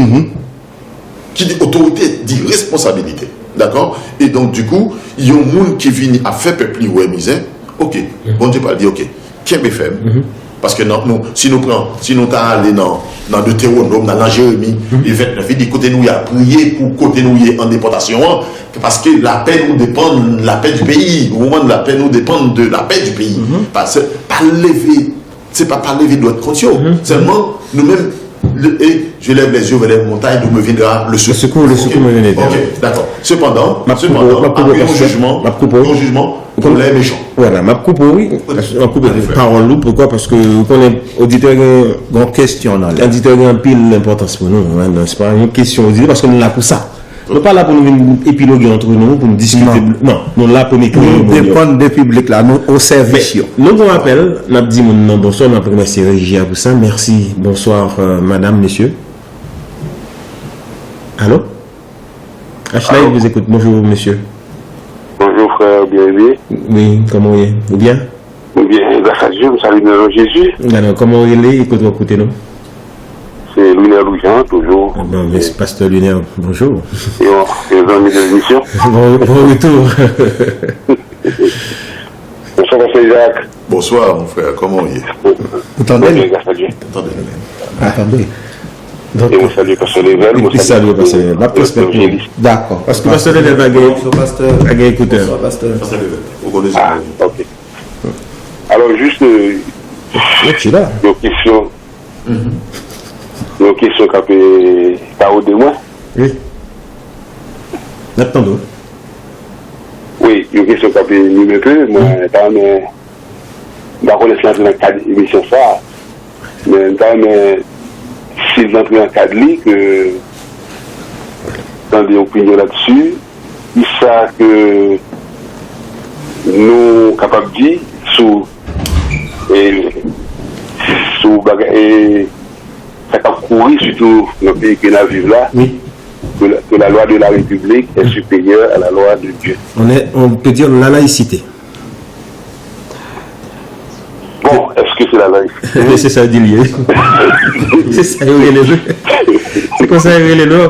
Qui dit autorité dit responsabilité. D'accord? Et donc, du coup, il y a un monde qui vient à faire peuple ou misère. Ok. Bon Dieu va dire, ok. Qui est fait? Parce que si nous allons dans Deutéronome, dans Jérémie, il 29, il dit côté nous, il a prié pour côté nous, il y a en déportation, parce que la paix nous dépend de la paix du pays. Au moment de la paix nous dépend de la paix du pays. Parce que c'est pas lever notre conscience. Seulement, nous-mêmes, et je lève les yeux vers les montagnes, d'où me viendra le secours. Le secours me viendra. Ok, d'accord. Cependant, au jugement, pour les méchants. Voilà, ma coupe, oui. Ma coupe de parole, pourquoi? Parce que quand on est auditeur, une question dans l'air. auditeur a un pile d'importance pour nous. C'est pas une question auditeur, parce qu'on est là pour ça. On n'est pas là pour nous épiloguer entre nous, pour nous discuter. Non, nous sommes là pour m'écrire. Nous dépendons des publics là, nous au service. Nous on appelle, nous avons dit bonsoir, nous avons remercié Régia pour ça. Merci, bonsoir madame, monsieur. Allô? Ashley, vous écoute. Bonjour monsieur. Bonjour frère, bienvenue. Oui, comment est vous bien? Bien, grâce à Dieu, vous saluez le nom de Jésus. Alors, comment il est? Écoutez-nous. C'est Lunaire Loujean, toujours. Bon, mais c'est Pasteur Lunaire, bonjour. Et on est amis de l'émission. Bon retour. Bonsoir, Pasteur Jacques. Bonsoir, mon frère, comment il est? Vous entendez? Grâce à Dieu. Attendez. Donc, Et vous saluez Pasteur Lével. et puis salut, Pasteur Lével. Ma perspective. D'accord. Parce que Pasteur Lével va gagner écouteur. Bonsoir, pasteur. Vous connaissez Ah, ok. Alors, juste Et tu es là. nos questions qu'a fait Tao de moi. Oui. Attendons. Oui, une question qu'a fait nous un peu. Moi, dans ma connaissance dans le cadre de l'émission, ça. Mais dans si vous entrez dans le cadre que dans des opinions là-dessus, il ça que nous capables de dire sous ça a couru surtout dans le pays que nous vivons là, Oui. que la loi de la République est supérieure à la loi de Dieu. On peut dire la laïcité. Bon, est-ce que c'est la laïcité? C'est ça, dit-il. C'est ça, il y a les deux. C'est comme ça, il y a les deux.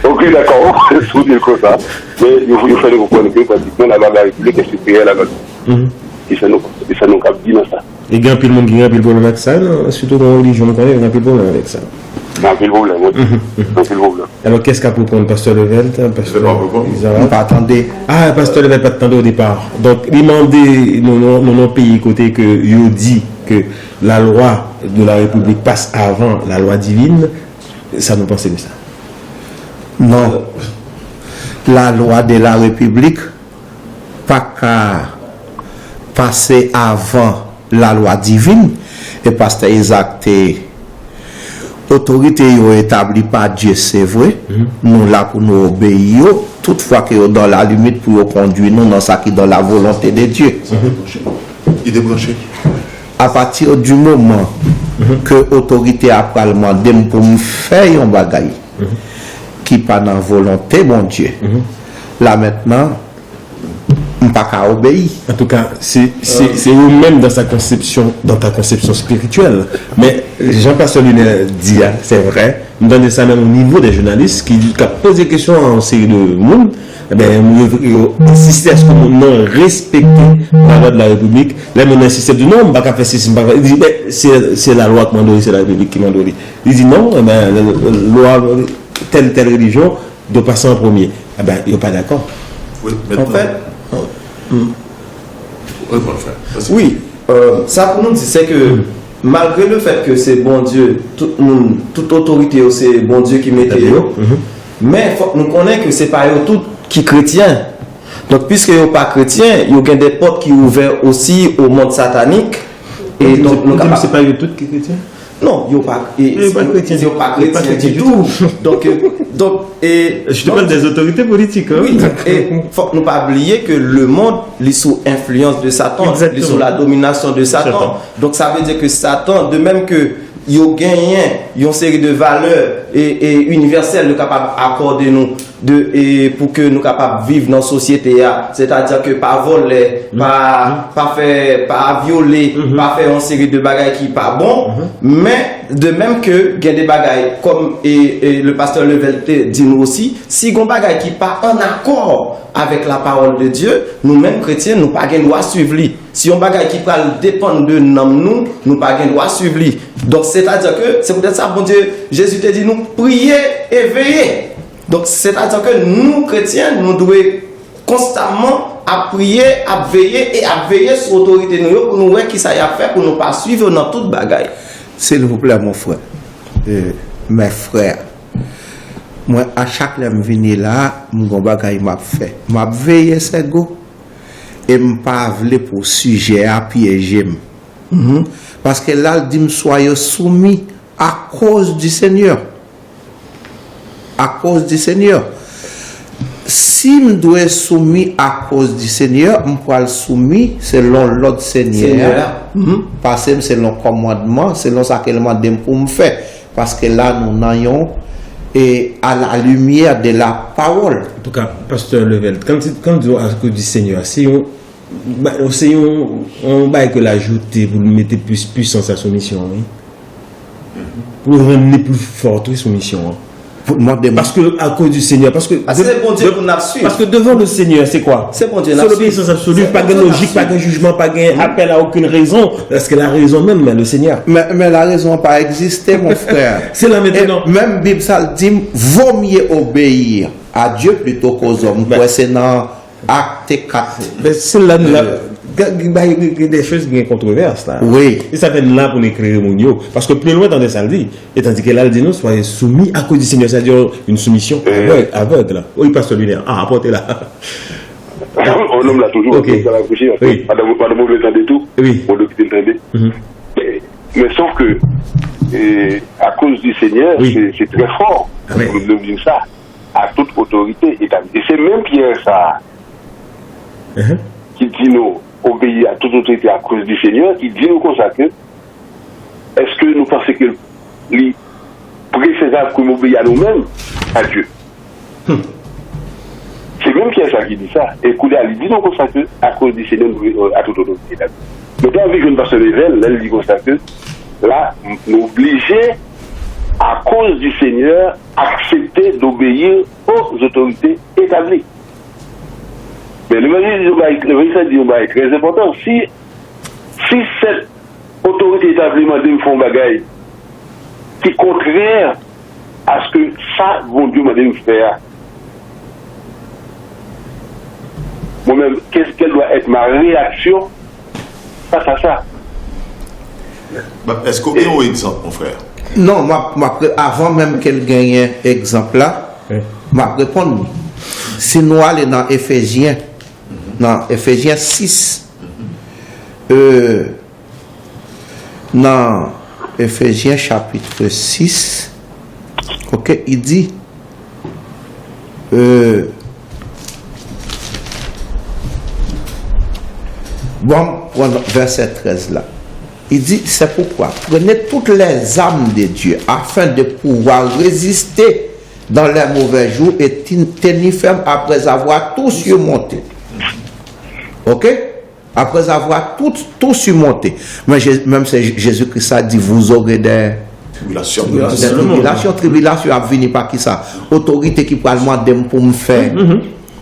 Ok, d'accord, c'est tout dire comme ça. Mais il faut comprendre que pratiquement la loi de la République est supérieure à la loi de Dieu. Et ça nous cap dit dans ça. Et il y a un peu de monde qui a un peu de problème avec ça, surtout dans la religion, il y a un peu de problème avec ça. C'est un peu le problème, oui. C'est un peu le problème. Alors, qu'est-ce qu'a pour prendre Pasteur Level? Je ne On va attendre. Ah, Pasteur Level pas attendre au départ. Donc, il m'a demandé, nos pays côté que il dit que la loi de la République passe avant la loi divine. Ça nous pensez de ça? Non. La loi de la République pas qu'à passer avant la loi divine. Et Pasteur Isaac autorité établie par Dieu, c'est vrai. Nous là pour nous obéir. Toutefois que dans la limite pour conduire nous dans ça qui est dans la volonté de Dieu. Il est branché. À partir du moment que l'autorité a demandé pour me faire un bagage qui pas dans la volonté mon Dieu, là maintenant, je ne peux pas obéir. En tout cas, c'est vous-même dans ta conception spirituelle. Mais Jean-Pasteur Lunaire dit, c'est vrai, nous donnons ça même au niveau des journalistes qui posent des questions en série de monde. Insister à ce que nous respecter la loi de la République. Là, nous insistons du non, on ne peut pas faire ceci, il dit, c'est la loi qui m'a donné, c'est la République qui m'a donné. Il dit non, la loi, telle religion doit passer en premier. Il n'est pas d'accord. Oui, En fait, oui, mon frère. Vas-y. oui, ça pour nous, c'est que malgré le fait que c'est bon Dieu, toute autorité, c'est bon Dieu qui mettait yo, mais faut nous connaît que c'est pas eux tout qui chrétien. Donc puisque yo pas chrétien, il y a des portes qui ouvertes aussi au monde satanique. Et donc c'est pas eux tout qui chrétien. Non, il n'y a pas chrétien. Il n'y a pas chrétien du tout. Donc, je te parle des autorités politiques. Hein? Oui, et il faut ne pas oublier que le monde est sous influence de Satan, il est sous la domination de Satan. Donc ça veut dire que Satan, de même que il a gagné une série de valeurs et universelles capables d'accorder nous et pour que nous capables de vivre dans la société, c'est-à-dire que pas voler, pas faire, pas violer, pas faire une série de bagailles qui pas bon, mais de même que il y a des bagailles comme et le pasteur Level dit nous aussi, si il y a des bagailles qui pas en accord avec la parole de Dieu, nous-mêmes chrétiens, nous pas droit suivre lui. Si on bagaille qui va dépendre de nous, nous pas droit suivre lui. Donc c'est-à-dire que c'est peut-être ça bon Dieu, Jésus te dit nous prier et veiller. Donc c'est-à-dire que nous chrétiens, nous devons constamment à prier, à veiller sur l'autorité nous pour nous voir qui ça y a fait pour nous pas suivre dans toute bagaille. S'il vous plaît mon frère, mes frères. Moi, à chaque fois que je viens là, je fais. Je veille ce go et je ne pas pour sujet à piéger. Parce que là, il dit soyez soumis à cause du Seigneur. À cause du Seigneur. Si je dois être soumis à cause du Seigneur, je peux être soumis selon l'ordre Seigneur. Parce que selon le commandement, selon ce qu'il m'a demandé pour me faire. Parce que là, nous n'ayons et à la lumière de la parole. En tout cas, pasteur Level, quand on à cause du Seigneur, si on va que l'ajouter pour mettre plus puissance à son mission, oui? Pour ramener plus forte son mission. Parce que à cause du Seigneur, parce que c'est bon Dieu pour nous suivre. Parce que devant le Seigneur, c'est quoi? C'est bon Dieu. C'est l'obéissance absolue, pas de logique, pas de jugement, pas de appel à aucune raison, parce que la raison même, mais le Seigneur. Mais la raison n'a pas existé, mon frère. C'est là maintenant. Et même Bible ça dit, vaut mieux obéir à Dieu plutôt qu'aux hommes. C'est dans Acte 4. C'est là. Il y a des choses qui sont controverses là. Oui. Et ça fait là pour écrire mon yo. Parce que plus loin dans ça le dit. Et tandis que là, il dit nous soyez soumis à cause du Seigneur. C'est-à-dire une soumission aveugle là. Oui, pasteur Lunaire. Ah, apportez là. On homme là toujours. Ok. Oui. Pas de mauvais temps du tout. Oui. Pour le quitter le mais sauf que, à cause du Seigneur, c'est très fort. Nous disons ça. À toute autorité établie. Et c'est même Pierre ça. Qui dit nous obéir à toute autorité à cause du Seigneur, qui dit nous comme ça que est-ce que nous pensons que les précédents que nous obéissons à nous-mêmes, à Dieu. C'est même Pierre ça qui dit ça. Et il dit nous comme ça que à cause du Seigneur, nous à toute autorité établie. Mais dans la vie jeune pasteur Level, elle dit comme ça que là, nous obligés à cause du Seigneur accepter d'obéir aux autorités établies. Mais le verset dit est très important. Si cette autorité établie m'a dit me font bagaille qui est contraire à ce que ça, bon Dieu m'a dit me faire, moi-même, quelle doit être ma réaction face à ça? Est-ce qu'on a un exemple, mon frère? Non, avant même qu'elle gagne un exemple là, je vais répondre. Si nous allons dans Éphésiens, dans Éphésiens 6, dans Éphésiens chapitre 6, ok, il dit, bon, verset 13 là, il dit, c'est pourquoi, prenez toutes les âmes de Dieu afin de pouvoir résister dans les mauvais jours et tenir ferme après avoir tout surmonté. Ok? Après avoir tout surmonté. Mais même Jésus-Christ a dit, vous aurez des tribulations à venir par qui ça? Autorité qui parle moi pour me faire.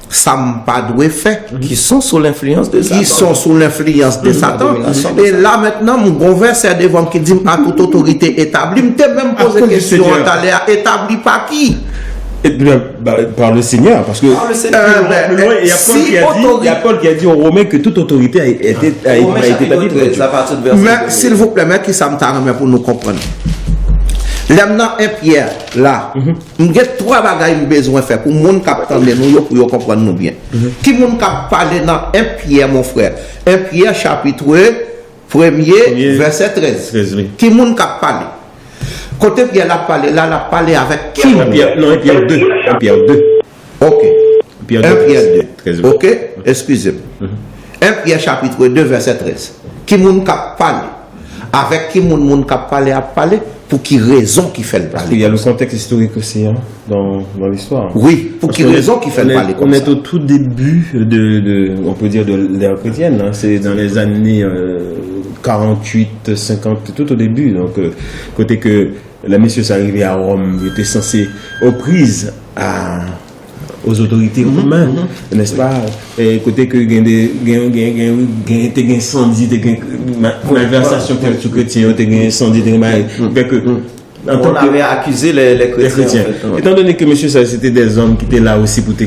Ça ne pas doit faire. Qui sont sous l'influence de Satan. Qui sont sous l'influence de Satan. Et là maintenant, mon bon verset devant qui dit à toute autorité établie, je t'ai même posé la question, établie par qui? Par le Seigneur, parce que Par le Seigneur. plus loin, il y a Paul si qui a dit, autorité- il y a Paul qui a dit aux Romains que toute autorité a été Romains établie chapitre par 13, Dieu. à partir de verset Mais 1er. s'il vous plaît, mais qui ça me t'a remis pour nous comprendre? L'aime un Pierre, là, il y a trois bagages que besoin de faire pour les gens qui attendent nous, pour nous comprendre nous bien. Qui est-ce qui parle dans 1 Pierre, mon frère? 1 Pierre, chapitre 1er, verset 13. 13, oui. Qui est-ce qui parle? Côté Pierre, l'a parlé, là, l'a parlé avec qui? Non, Pierre 2. Pierre 2. Ok. Pierre 1 2, Pierre 2. 13. Ok, excusez-moi. 1 Pierre chapitre 2, verset 13. Qui moun kap parler? Avec qui moun kap parler à parler? Pour qui raison qui fait le Il parler? y a le contexte historique aussi dans l'histoire. Oui, pour qui raison qui fait le parler comme On ça? est au tout début on peut dire, de l'ère chrétienne. Hein. C'est dans les années 48, 50, tout au début. Donc, côté que la mission s'est arrivée à Rome, il était censé aux prises aux autorités romaines, n'est-ce pas? Et côté que il y a des incendies, des malversations sur chrétiens, des incendies, des On avait accusé les les chrétiens. chrétiens. En fait, ouais. Étant donné que monsieur, ça c'était des hommes qui étaient là aussi pour te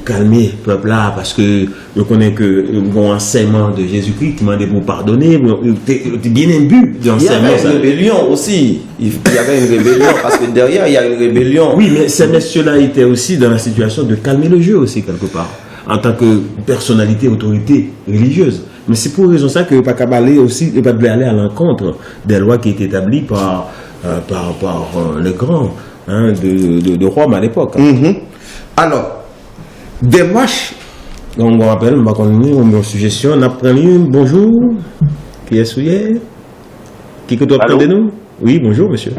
calmer le peuple là, parce que je connais que bon enseignement de Jésus-Christ qui m'a dit pour pardonner, t'es bien imbu de Il y l'enseignement. avait ça. une rébellion aussi. Il y avait une rébellion parce que derrière, il y a une rébellion. Oui, mais ces messieurs-là étaient aussi dans la situation de calmer le jeu aussi quelque part, en tant que personnalité, autorité religieuse. Mais c'est pour raison ça que pas cabaler aussi, pas de aller à l'encontre des lois qui étaient établies par les grands de Rome à l'époque. Alors, démarche, Donc on rappelle, on va continuer, on met en suggestion, on a pris bonjour, qui est souillé, qui que tu Allô? attendez nous? Oui, bonjour monsieur.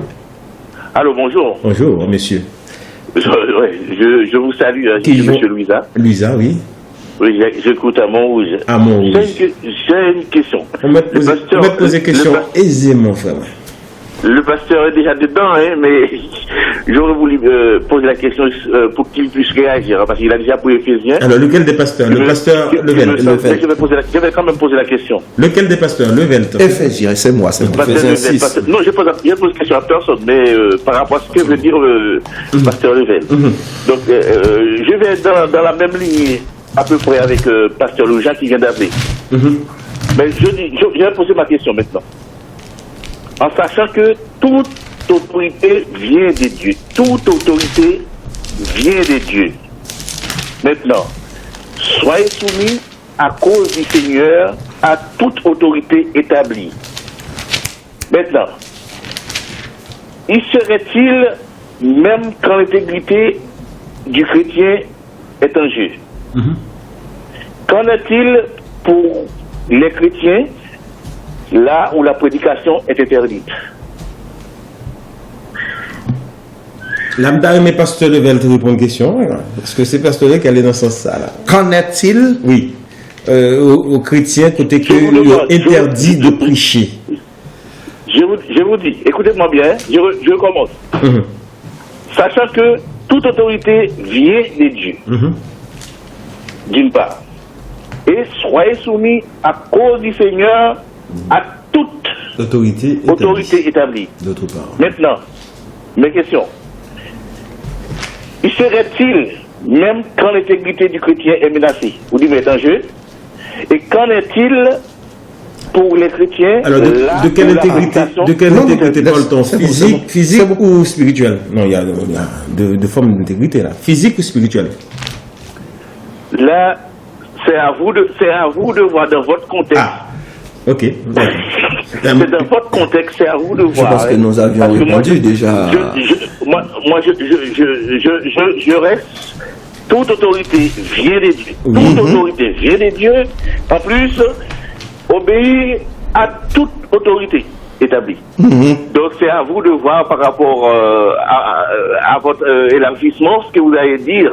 Allô, bonjour. Bonjour monsieur. Je vous salue, Qui je suis vous- M. Louisa. Luisa, oui. Oui, j'écoute à Montrouge. À Montrouge. J'ai une question. On va te poser question aisément, frère. Le pasteur est déjà dedans, hein, mais j'aurais voulu poser la question pour qu'il puisse réagir, hein, parce qu'il a déjà pour Éphésiens. Alors, lequel des pasteurs? Le pasteur Level. Je vais quand même poser la question. Lequel des pasteurs? Level. Éphésiens, c'est moi, c'est moi. Pasteur Éphésiens Level, 6. non, je pose question à personne, mais par rapport à ce que veut dire le pasteur Level. Donc, je vais dans la même ligne, à peu près, avec pasteur Louja qui vient d'appeler. Mais je vais poser ma question maintenant. En sachant que toute autorité vient des dieux. Toute autorité vient des dieux. Maintenant, soyez soumis à cause du Seigneur à toute autorité établie. Maintenant, y serait-il, même quand l'intégrité du chrétien est en jeu, qu'en est-il pour les chrétiens là où la prédication est interdite? L'âme mes pasteur Level te répond une question. Là. Parce que c'est pasteur Level qui allait dans ce sens-là. Là. Qu'en est-il? Oui. Aux chrétiens, côté que interdit de prêcher. Je vous dis, écoutez-moi bien, je commence. Sachant que toute autorité vient des dieux, d'une part, et soyez soumis à cause du Seigneur à toute autorité établie. D'autre part. Maintenant, mes questions. Y serait-il, même quand l'intégrité du chrétien est menacée, vous dites, mais est en jeu, et qu'en est-il pour les chrétiens? Alors, de quelle intégrité parle-t-on? Physique ou spirituelle? Non, il y a deux formes d'intégrité là. Physique ou spirituelle? Là, c'est à vous de voir dans votre contexte. Ah, ok. C'est dans votre contexte, c'est à vous de voir. Je pense que nous avions Parce que répondu déjà. Je reste. Toute autorité vient des dieux. Toute autorité vient des dieux. En plus, obéir à toute autorité établie. Donc c'est à vous de voir par rapport à votre élargissement ce que vous allez dire.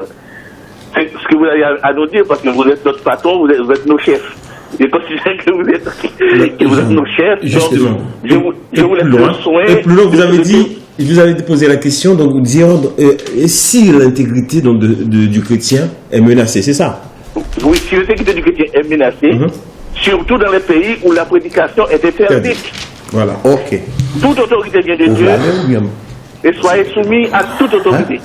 Ce que vous avez à nous dire, parce que vous êtes notre patron, vous êtes nos chefs. Je considère que vous êtes nos chefs. Justement. Donc, je vous laisse le soin. Et plus loin, vous avez posé la question, donc dire si l'intégrité du chrétien est menacée, c'est ça? Oui, si l'intégrité du chrétien est menacée, surtout dans les pays où la prédication est interdite. Voilà. Ok. Toute autorité vient de Dieu. Et soyez soumis à toute autorité.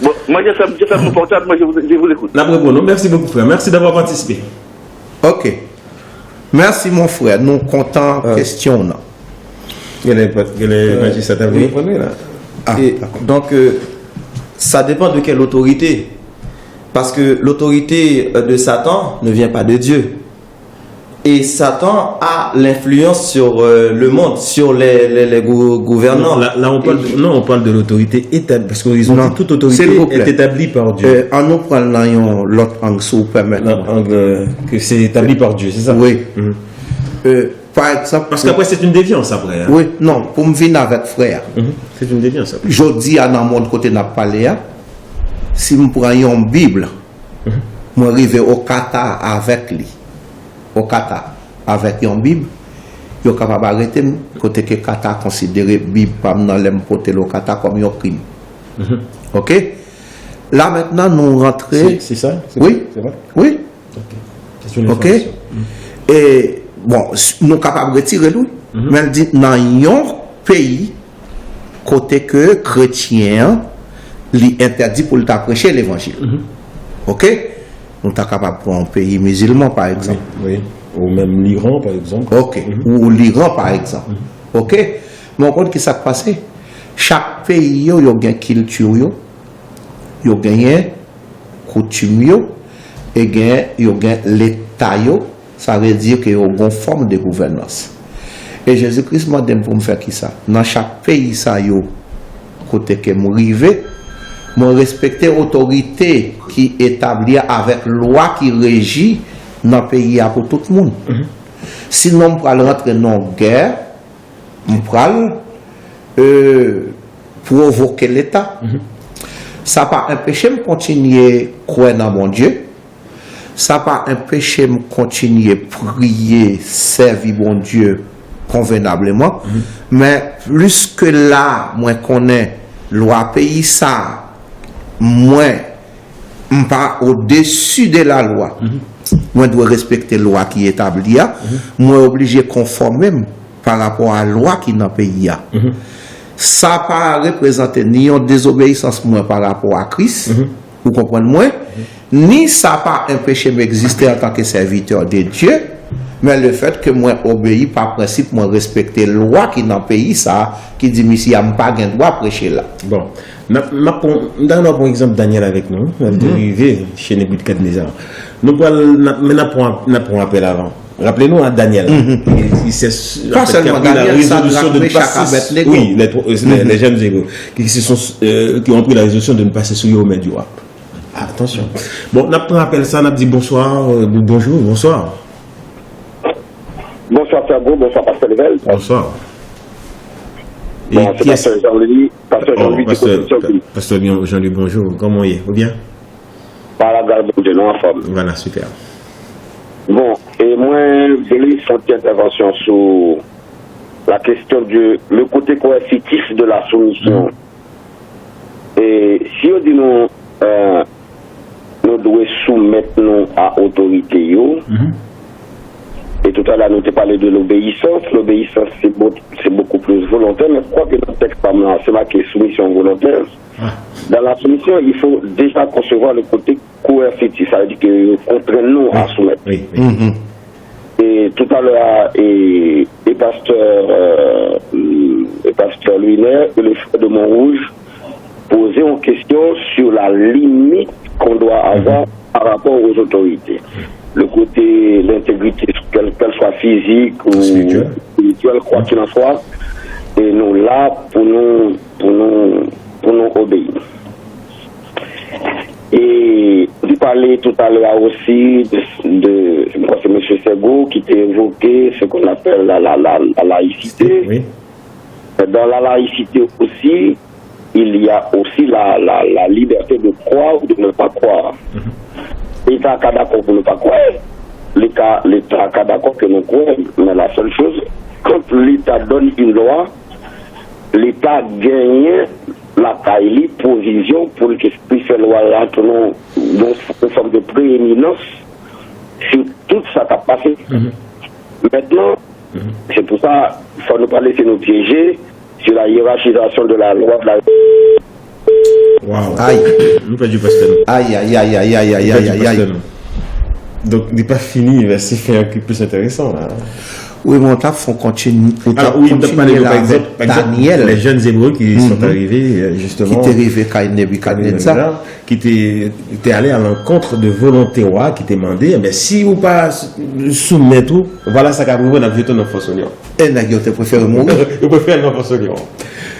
Bon, moi, j'ai fait mon portable, moi, je vous écoute. Merci beaucoup, frère. Merci d'avoir participé. Ok. Merci, mon frère. Nous comptons question. Non. Quel est magistrat à vous prenez là? Donc, ça dépend de quelle autorité. Parce que l'autorité de Satan ne vient pas de Dieu. Et Satan a l'influence sur le monde, sur les gouvernants. Là, on parle de l'autorité établie. Parce qu'ils ont dit toute autorité est établie par Dieu. En nous prenant l'autre angle, si vous permettez. Que c'est établi par Dieu, c'est ça? Oui. Par exemple. Parce qu'après, c'est une déviance après. Hein? Oui, non, pour me venir avec frère. C'est une déviance après. Je dis à mon côté n'a parlé, si je prends une Bible, je arrive au Qatar avec lui. Au Qatar avec une Bible, je suis capable d'arrêter côté que Qatar considéré Bible comme dans l'importer le Qatar comme un crime. Ok? Là maintenant, nous rentrons. C'est ça? Oui. C'est vrai? Oui. C'est une ok? information. Et bon, nous sommes capables de retirer lui. Mais elle dit, dans un pays, côté que chrétien, lui interdit pour le prêcher l'évangile. Ok? Nous sommes capables de prendre un pays musulman, par exemple. Oui. Ou même l'Iran, par exemple. Ok. Ou l'Iran, par exemple. Ok? Mais on compte qui s'est passé. Chaque pays, il y a une culture, il y a une coutume, et il y a l'État. Ça veut dire qu'il y a une forme de gouvernance. Et Jésus-Christ m'a dit pour me faire qui ça? Dans chaque pays, ça y a côté que je rive, je respecte l'autorité qui est établie avec loi qui régit dans le pays pour tout le monde. Sinon, je vais rentrer dans la guerre, je vais provoquer l'État. Ça va pas empêcher de continuer à croire dans mon Dieu. Ça va pas empêcher de continuer à prier, servir mon Dieu convenablement. Mais plus que là, moi connais loi pays ça, moi pas au-dessus de la loi. Moi dois respecter la loi qui est établie. Moi obligé de conformer par rapport à la loi qui est dans le pays. Ça pas représenter ni une désobéissance moi par rapport à Christ. Vous comprenez moi? Ni ça pas empêcher m'exister en tant que serviteur de Dieu, mais le fait que moi obéis par principe, moi respecter la loi qui est dans le pays, ça, qui dit, mais si je n'ai pas de droit à prêcher là. Bon, dans un exemple, Daniel avec nous, on est arrivé chez Nebuchadnezzar. Nous prenons un appel avant. Rappelez-nous à Daniel. Pas seulement Daniel, ça de ne pas. Oui, les jeunes égaux qui ont pris la résolution de ne pas se souiller aux mains du roi. Attention. Bon, on a pris un appel ça, on a dit bonsoir, bonjour, bonsoir. Bonsoir Fergo, bonsoir Pasteur Level. Bonsoir. Bon, c'est Pasteur Jean-Louis. Pasteur Jean-Louis Pasteur Jean-Louis, bonjour. Comment est-vous? Vous bien? Par la garde de nous en forme. Voilà, super. Bon, et moi, je voulais faire une intervention sur la question du le côté coercitif de la soumission. Et si on dit nous devons soumettre nous à l'autorité. Et tout à l'heure, nous avons parlé de l'obéissance. L'obéissance, c'est beaucoup plus volontaire, mais je crois que dans le texte, c'est marqué soumission volontaire. Dans la soumission, il faut déjà concevoir le côté coercitif. Ça veut dire que contraint nous à soumettre. Et tout à l'heure, et pasteur Luinaire, le frère de Montrouge, poser une question sur la limite qu'on doit avoir par rapport aux autorités. Le côté, l'intégrité, qu'elle soit physique ou spirituelle, quoi qu'il en soit, et nous là pour nous obéir. Et vous parlez tout à l'heure aussi je crois que c'est M. Sego qui t'a évoqué ce qu'on appelle la laïcité. Oui. Dans la laïcité aussi, il y a aussi la liberté de croire ou de ne pas croire. L'État a d'accord pour ne pas croire. L'État a d'accord que nous croyons. Mais la seule chose, quand l'État donne une loi, l'État gagne la taille, provision pour que puisse faire loi là, une forme de prééminence sur toute sa capacité. Maintenant, c'est pour ça qu'il faut ne pas laisser nous piéger sur la hiérarchisation de la loi de la Waouh. Aïe. Nous pas du pasteur. Aïe, aïe, aïe, aïe, aïe, aïe, aïe, aïe, aïe. Donc, il n'est pas fini, mais c'est fait un peu plus intéressant, là. Oui, mais on t'a fait continuer. Alors, oui, par exemple, Daniel, les jeunes Hébreux qui sont arrivés, justement. qui était arrivé quand Nebuchadnezzar, qui était allé à l'encontre de volonté roi, qui était demandé, mais si vous pas soumettre tout, voilà ça qu'a prouvé dans le ton enfant solion. et n'a pas préféré mourir. Vous préférez l'enfant solion.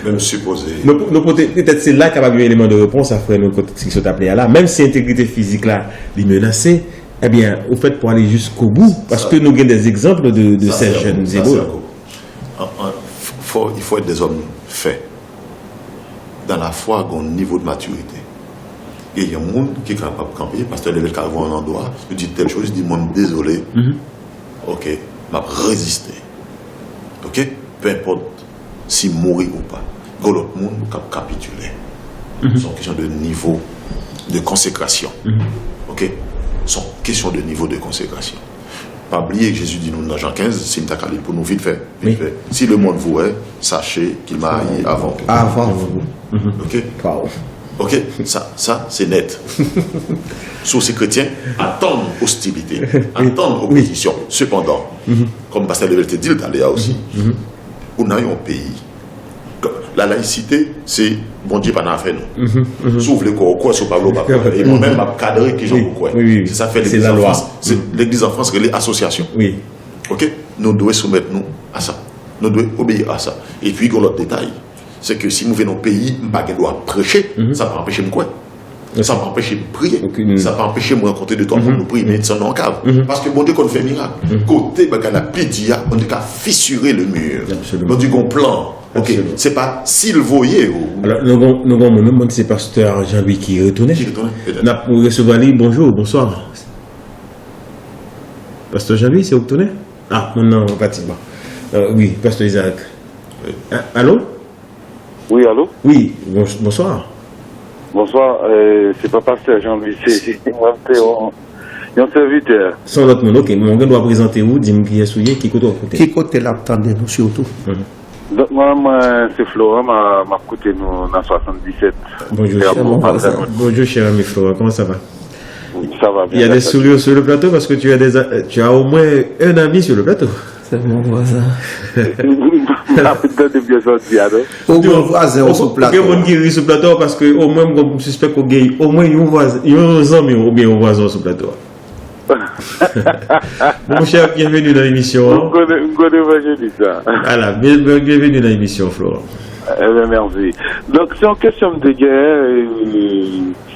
Même supposé. Peut-être c'est là qu'il y a un élément de réponse après nous, ce qui sont appelés à là. Même si l'intégrité physique là, est menacée, eh bien, au fait, pour aller jusqu'au bout, parce que nous avons des exemples de ces jeunes Hébreux. Il faut être des hommes faits. Dans la foi, à un niveau de maturité. Et il y a un monde qui est capable de camper, parce que le level qui un endroit, je dis telle chose, je dis, moi, désolé. Ok, m'a résisté. Ok, peu importe si mourir ou pas. Dans l'autre monde, nous capituler. C'est une question de niveau de consécration. Ok, c'est une question de niveau de consécration. Pas oublier que Jésus dit nous dans Jean 15, c'est une tacalite pour nous vite fait. Si le monde vous est, sachez qu'il m'a haï avant. Avant vous. Ok. Wow. Ok, ça c'est net. Sous ces chrétiens, attendent hostilité, attendent opposition. Cependant, comme Pasteur Level te dit, d'aller aussi, on a un pays. La laïcité, c'est bon Dieu, pas n'a fait nous. Sauf les quoi, sur Pablo, et moi-même, je cadré qui j'en quoi. C'est ça fait l'église en France. C'est l'église en France, les associations. Oui. Ok, nous devons soumettre nous à ça. Nous devons obéir à ça. Et puis, l'autre détail, c'est que si nous venons au pays, nous doit prêcher, ça va empêcher de quoi? Ça va empêcher de prier. Ça va empêcher de me rencontrer de toi pour nous prier, mais ça non cave. Parce que bon Dieu, qu'on fait miracle. Côté, la pédia, on dit qu'à fissurer le mur. On dit qu'on plan. Ok, c'est pas s'il voyait. Alors, nous avons c'est pasteur Jean-Louis qui est retourné. Nous recevons lui, bonjour, bonsoir. Pasteur Jean-Louis, c'est retourné? Ah, non, pratiquement. Oui, pasteur Isaac. Allô? Oui, allô? Oui, bonsoir. Bonsoir, c'est pas pasteur Jean-Louis, c'est un serviteur. Sans notre monde, ok, mon gars doit présenter où, dis-moi qui est souillé, qui côté Qui côté l'attendez nous surtout? Donc, moi c'est Florent, m'a coûté nous dans 77. Bonjour, bonjour, cher ami Florent, comment ça va? Ça va bien. Il y a des sourires sur le plateau parce que tu as au moins un ami sur le plateau. C'est mon voisin. Au moins voisin sur le plateau. Il y a des gens qui rit sur le plateau parce que au moins, on suspecte qu'au gay, au moins, il y a un ami ou bien un voisin sur le plateau. Mon cher, bienvenue dans l'émission. Voilà, bienvenue dans l'émission, Florent. Merci. Donc, c'est une question de guerre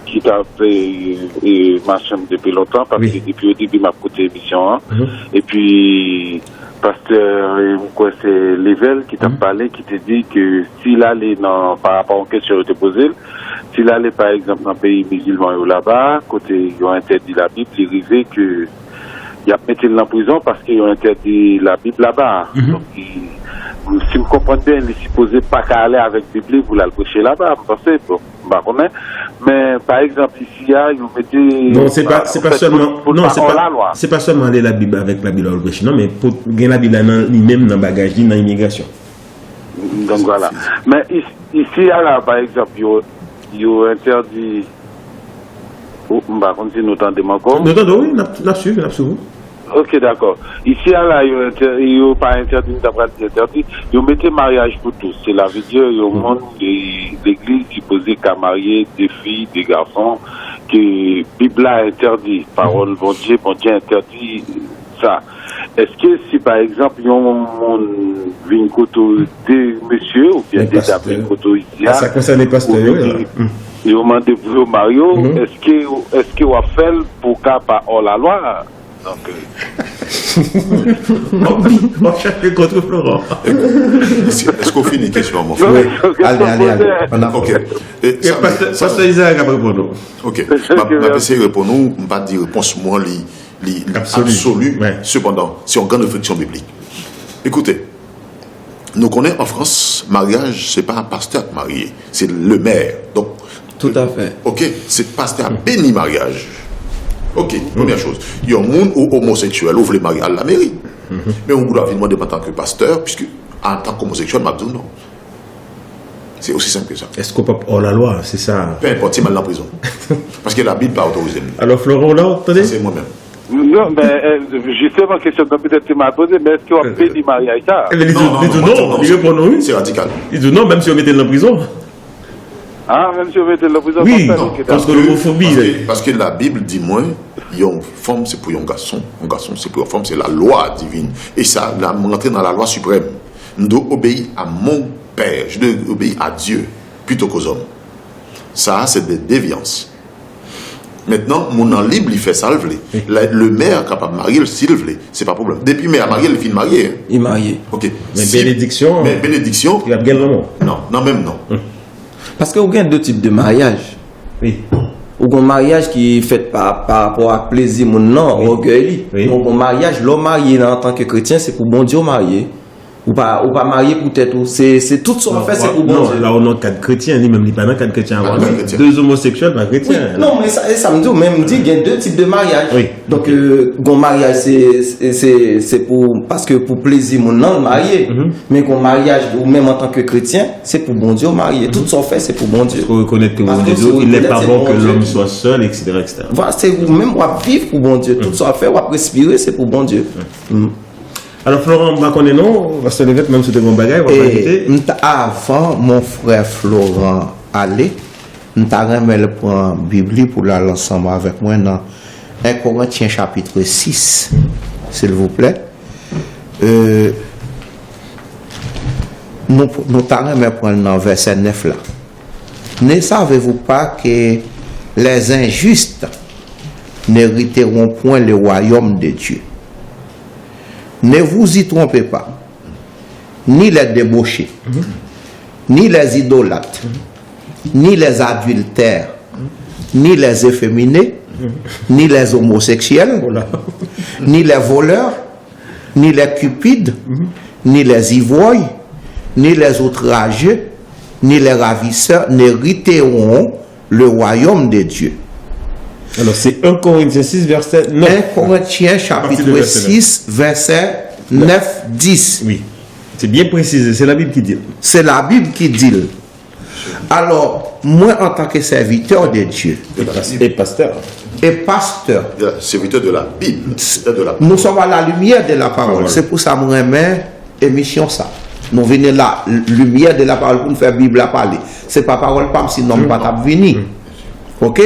qui t'a fait ma chambre depuis longtemps, parce que depuis le début, m'a coûté l'émission. Et puis, pasteur, c'est Level qui t'a parlé, qui t'a dit que s'il allait par rapport aux questions que tu posées, s'il allait par exemple dans un pays musulman ou là-bas, côté ils ont interdit la Bible, il arrivait que il a mis en prison parce qu'ils ont interdit la Bible là-bas. Donc, si vous comprenez bien, il est supposé pas qu'à aller avec la Bible, vous la prêcher là-bas, vous pensez, bon, mais par exemple ici, ils mettez. Non, c'est pas seulement. Non, c'est pas seulement aller la Bible avec la Bible à prêcher, non, mais pour gagner la Bible même dans le bagage, dans l'immigration. Donc voilà. Mais ici, là, par exemple, il a interdit. Bah, on dit nous entendons encore. Nous entendons, oui, l'absolu. Ok, d'accord. Ici, là, il n'y a pas interdit, il y a mariage pour tous. C'est la vie Dieu, il y a un monde l'église qui posait qu'à marier des filles, des garçons, que la Bible a interdit. Parole, bon Dieu interdit ça. Est-ce que si, par exemple, il y a un monde vient des messieurs, ou bien des dames ici, ça concerne les pasteurs, il y a un monde de Mario, est-ce qu'il va faire pour qu'à pas hors la loi? Donc, on cherche contre Florent. Est-ce qu'on finit question, mon frère? Allez. Ok. Pasteur Isaac a répondu. Ok. Je vais essayer de répondre. Je ne vais pas dire réponse moi absolue. Cependant, c'est une grande réflexion biblique. Écoutez, nous connaissons en France, mariage, ce n'est pas un pasteur marié, c'est le maire. Donc, tout à fait. Ok, c'est pasteur béni mariage. Ok, première chose. Il y a un monde où homosexuel ouvre les mariages à la mairie. Mais on doit demander en tant que pasteur, puisque en tant qu'homosexuel, je dis non. C'est aussi simple que ça. Est-ce qu'on peut hors la loi, c'est ça? Peu importe, c'est mal en prison. Parce que la Bible pas autorisé. Alors Florent, là, attendez. C'est moi-même. Non, mais justement, question que peut-être tu m'as posé, mais est-ce qu'on peut dire mariage ça? Eh bien, il dit non, il répond non. C'est radical. Il dit non, même si on mettait dans la prison. Ah, même si on mettait la prison, Oui, ça, non, c'est parce que l'homophobie. Parce que la Bible dit moins, une femme c'est pour un garçon c'est pour une femme, c'est la loi divine. Et ça, là, on rentre dans la loi suprême. Je dois obéir à mon Père, je dois obéir à Dieu plutôt qu'aux hommes. Ça, c'est des déviances. Maintenant, mon en libre, il fait ça, le maire capable de marier, s'il le voulait, c'est pas problème. Depuis maire marié, le film marié. Hein. Il est marié. Ok. Mais bénédiction. Mais bénédiction. Il y a bien le nom. Non, même non. Parce qu'il y a deux types de mariage. Oui. Ou un mariage qui est fait par rapport à plaisir, mon non, orgueil. Oui. Donc, un mariage, l'homme marié en tant que chrétien, c'est pour bon Dieu marié. Ou pas marié peut-être. C'est tout ça en fait, c'est pour bon Dieu. Non, là, on a quatre chrétiens, ni même pas dans quatre chrétiens. Deux homosexuels, pas chrétiens. Oui, non, mais ça me dit, même dit, il y a deux types de mariage. Oui. Donc, un mariage, c'est pour, parce que pour plaisir, mon non, marié. Mais un mariage, ou même en tant que chrétien, c'est pour bon Dieu marié. Tout ça fait, c'est pour bon Dieu. Il faut reconnaître que Parce bon que Dieu, il n'est pas c'est bon bon que Dieu. l'homme soit seul, etc. Voilà, c'est même, on va vivre pour bon Dieu. Tout ça fait, on va respirer, c'est pour bon Dieu. Alors, Florent, on va connaître non, parce que le fait, même si c'était bon bagage, on va Et avant mon frère Florent aller, nous avons le point Bible pour aller ensemble avec moi dans 1 Corinthiens chapitre 6, s'il vous plaît. Nous avons prendre dans verset 9 là. Ne savez-vous pas que les injustes n'hériteront point le royaume de Dieu? Ne vous y trompez pas, ni les débauchés, ni les idolâtres, ni les adultères, ni les efféminés, ni les homosexuels, ni les voleurs, ni les cupides, ni les ivrognes, ni les outrageux, ni les ravisseurs n'hériteront le royaume de Dieu. Alors, c'est 1 Corinthiens 6, verset 9. 1 Corinthiens chapitre 6, verset 9, 10. Oui, c'est bien précisé, c'est la Bible qui dit. C'est la Bible qui dit. Alors, moi, en tant que serviteur de Dieu Et pasteur. et pasteur, Serviteur de la Bible. nous sommes à la lumière de la parole. C'est pour ça que je remets émission ça. Nous venons la lumière de la parole pour nous faire Bible à parler. C'est pas parole pas sinon pas venir. OK?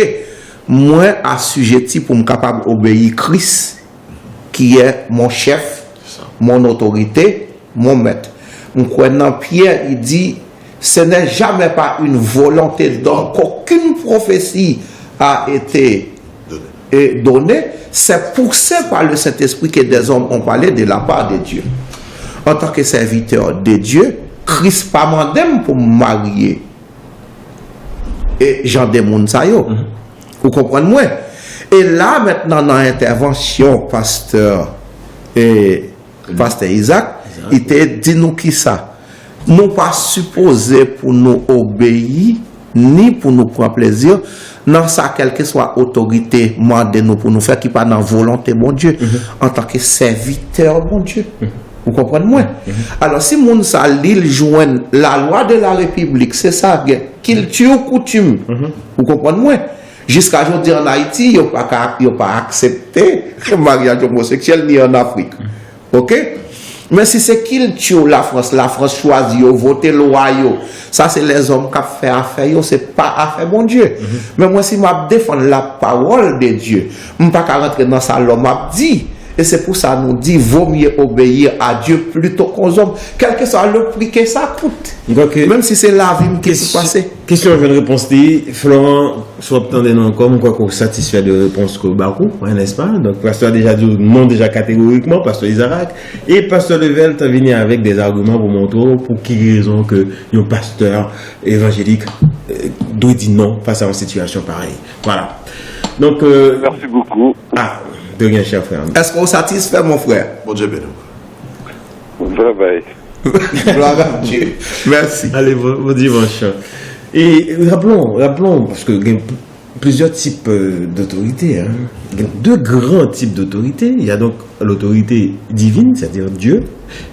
Moi assujetti pour me capable obéir Christ qui est mon chef, mon autorité, mon maître. Nous croyons Pierre, il dit ce n'est jamais pas une volonté d'homme qu'aucune prophétie a été donnée, c'est poussé par le Saint-Esprit que des hommes ont parlé de la part de Dieu. En tant que serviteur de Dieu, Christ pas mandé pour me marier. Et Jean de Mounsayo. Vous comprenez moi? Et là, maintenant, dans l'intervention, pasteur Isaac, il t'a dit nous qui ça? Nous pas supposés pour nous obéir, ni pour nous prendre plaisir, dans ça, quelle que soit autorité, mandé nous pour nous faire qui pas dans volonté, mon Dieu, en tant que serviteur, mon Dieu. Vous comprenez moi? Alors, si mon ça l'île joint la loi de la République, c'est ça, culture, coutume. Vous comprenez moi? Jusqu'à aujourd'hui en Haïti, il n'y a pas accepté le mariage homosexuel ni en Afrique. OK? Mais si c'est culture la France choisit, voter loi, ça c'est les hommes qui ont fait affaire, c'est pas affaire bon Dieu. Mais moi, si je défends la parole de Dieu, je ne peux pas rentrer dans ça, l'homme m'a dit. Et c'est pour ça nous dit, vaut mieux obéir à Dieu plutôt qu'aux hommes, quel que soit le prix que ça coûte. Donc, même si c'est la vie qui s'est passée. Question de réponse, Florent, soit attendez non comme quoi qu'on satisfait de réponse que Bakou, n'est-ce pas? Donc, pasteur a déjà dit non déjà catégoriquement, pasteur Isaac, et pasteur Level t'a venu avec des arguments pour montrer pour qui raison que un pasteur évangélique doit dire non face à une situation pareille. Voilà. Donc, Merci beaucoup. Ah, de rien, cher frère. Est-ce qu'on satisfait mon frère? Bon Dieu béni. Bye bye. Gloire à Dieu. Merci. Allez, bon dimanche. Et rappelons, parce que plusieurs types d'autorité. Hein. Il y a deux grands types d'autorité. Il y a donc l'autorité divine, c'est-à-dire Dieu,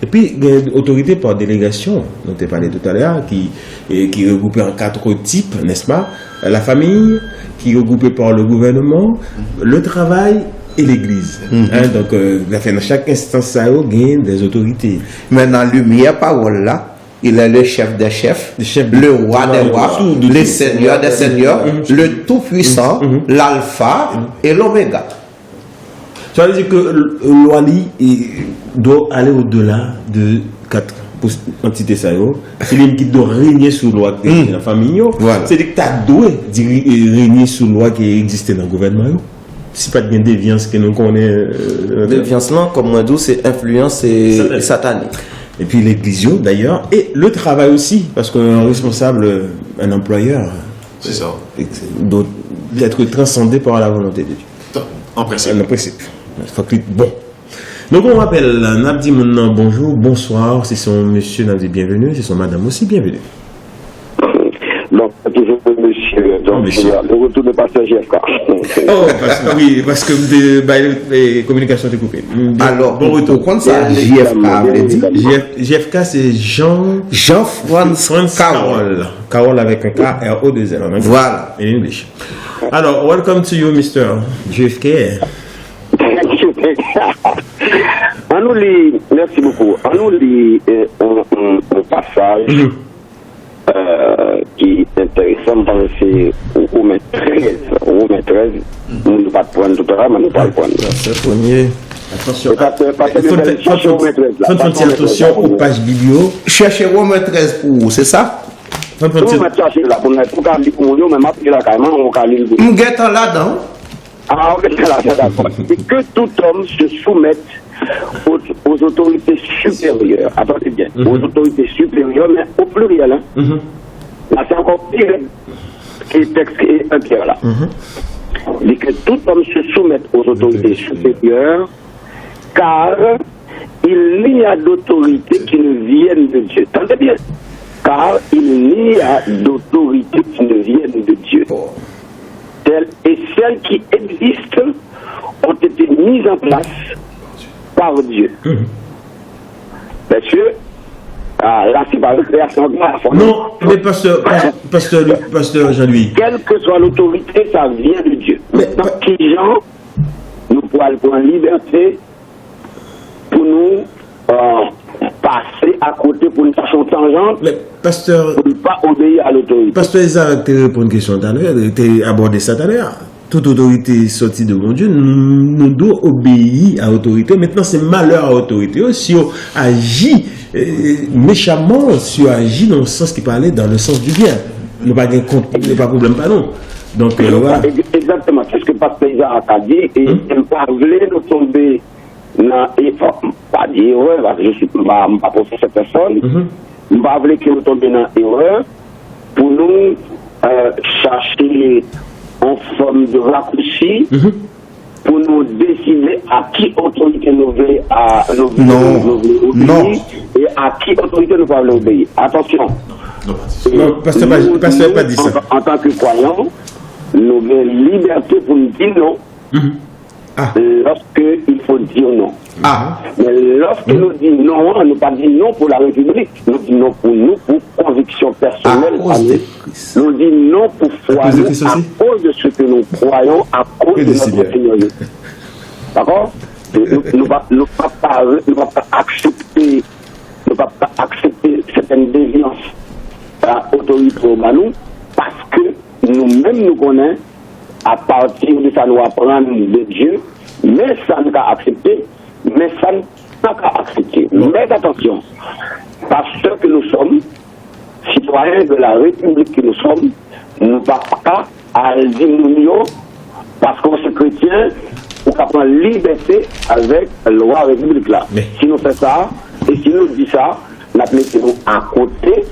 et puis il y a l'autorité par délégation, dont tu as parlé tout à l'heure, qui est regroupée en 4 types, n'est-ce pas? La famille, qui est regroupée par le gouvernement, le travail et l'Église. Hein, donc, dans chaque instance, ça a des autorités. Maintenant, lumière, parole là, il est le chef des chefs, le roi des rois, le seigneur des seigneurs, le tout-puissant, l'alpha et l'oméga. Ça veut dire que l'Ouali doit aller au-delà de 4 entités. C'est-à-dire qu'il doit régner sous loi de la famille. Voilà. C'est-à-dire que tu as dû régner sous loi qui existait dans le gouvernement. Si pas de déviance que nous connaissons. Déviance, non, comme moi dit, c'est influence et satanique. Et puis l'église, d'ailleurs, et le travail aussi, parce qu'un responsable, un employeur, C'est ça. doit être transcendé par la volonté de Dieu. En principe. En principe. Faut que, bon. Donc on rappelle, Nabdi maintenant, bonjour, bonsoir, c'est son monsieur Nabdi, bienvenue, c'est son madame aussi, bienvenue. Donc, toujours monsieur. Donc, Monsieur. le retour de pasteur GFK. Oh, parce que les communications étaient coupées. Alors, bon retour. pour contre ça, JFK avait dit. JFK, c'est Jean-François Carole. Carole avec un K, R-O-2-L. en anglais. Voilà. In English. Alors, welcome to you, Mr. JFK. On nous lit, merci beaucoup. On nous lit un passage qui est intéressant parce que c'est Romains 13, nous ne pas prendre tout à l'heure, mais nous pas le prendre. C'est le premier. Attention. Attention aux pages biblio. Cherchez Romains 13 pour vous, c'est ça? Nous mettons chercher là pour nous, pour qu'on lit pour nous, mais ma là carrément, on va lire. Nous guettons là-dedans. Ah, ok, là, d'accord. Et que tout homme se soumette aux autorités supérieures. Attendez bien, aux autorités supérieures, mais au pluriel. Hein. Là, c'est encore pire que le texte qui est un pierre là. Il dit que tout homme se soumette aux autorités supérieures, car il n'y a d'autorité qui ne vienne de Dieu. Attendez bien. Car il n'y a d'autorité qui ne vienne de Dieu. Et celles qui existent ont été mises en place par Dieu. Monsieur, là c'est pas la création de la forme. Non, mais pasteur Jean-Louis. Quelle que soit l'autorité, ça vient de Dieu. Maintenant, qui gens nous pourrons prendre liberté pour nous passer à côté pour une façon tangente, Mais pasteur, pour ne pas obéir à l'autorité. pasteur Isaac, tu réponds à une question tout à l'heure, tu as abordé ça tout à l'heure. Toute autorité sortie de mon Dieu, nous devons obéir à l'autorité. Maintenant, c'est malheur à l'autorité. Si on agit méchamment, si on agit dans le sens qui parlait, dans le sens du bien, nous pas de problème, pas non. Donc, voilà. Exactement, c'est ce que Pasteur Isaac a dit, et il ne pas voulu nous tomber dans, pas dire erreur, parce que je ne suis pas professeur personne, il ne pas voulu que nous tombions dans l'erreur pour nous chercher en forme de raccourci pour nous décider à qui autorité nous voulons obéir et à qui autorité nous voulons obéir. Attention. Non, pasteur pas dit ça. En tant que croyants, nous avons liberté pour nous dire non. Lorsque il faut dire non. Mais lorsque nous disons non, on ne pas dit non pour la République, nous disons non pour nous, pour conviction personnelle. Nous disons non pour foi, à cause de ce que nous croyons, à cause de notre Seigneur. D'accord? Nous ne pouvons pas accepter certaines déviances à l'autorité au Manou, parce que nous-mêmes nous connaissons à partir de ça nous apprendre de Dieu, mais ça n'a qu'à accepter, mais ça n'a qu'à accepter. Mais attention, parce que nous sommes citoyens de la République que nous sommes, nous ne pouvons pas à dire parce qu'on est chrétien, on peut prendre liberté avec le roi République là. Si nous faisons ça, et si nous disons ça, nous mettons à côté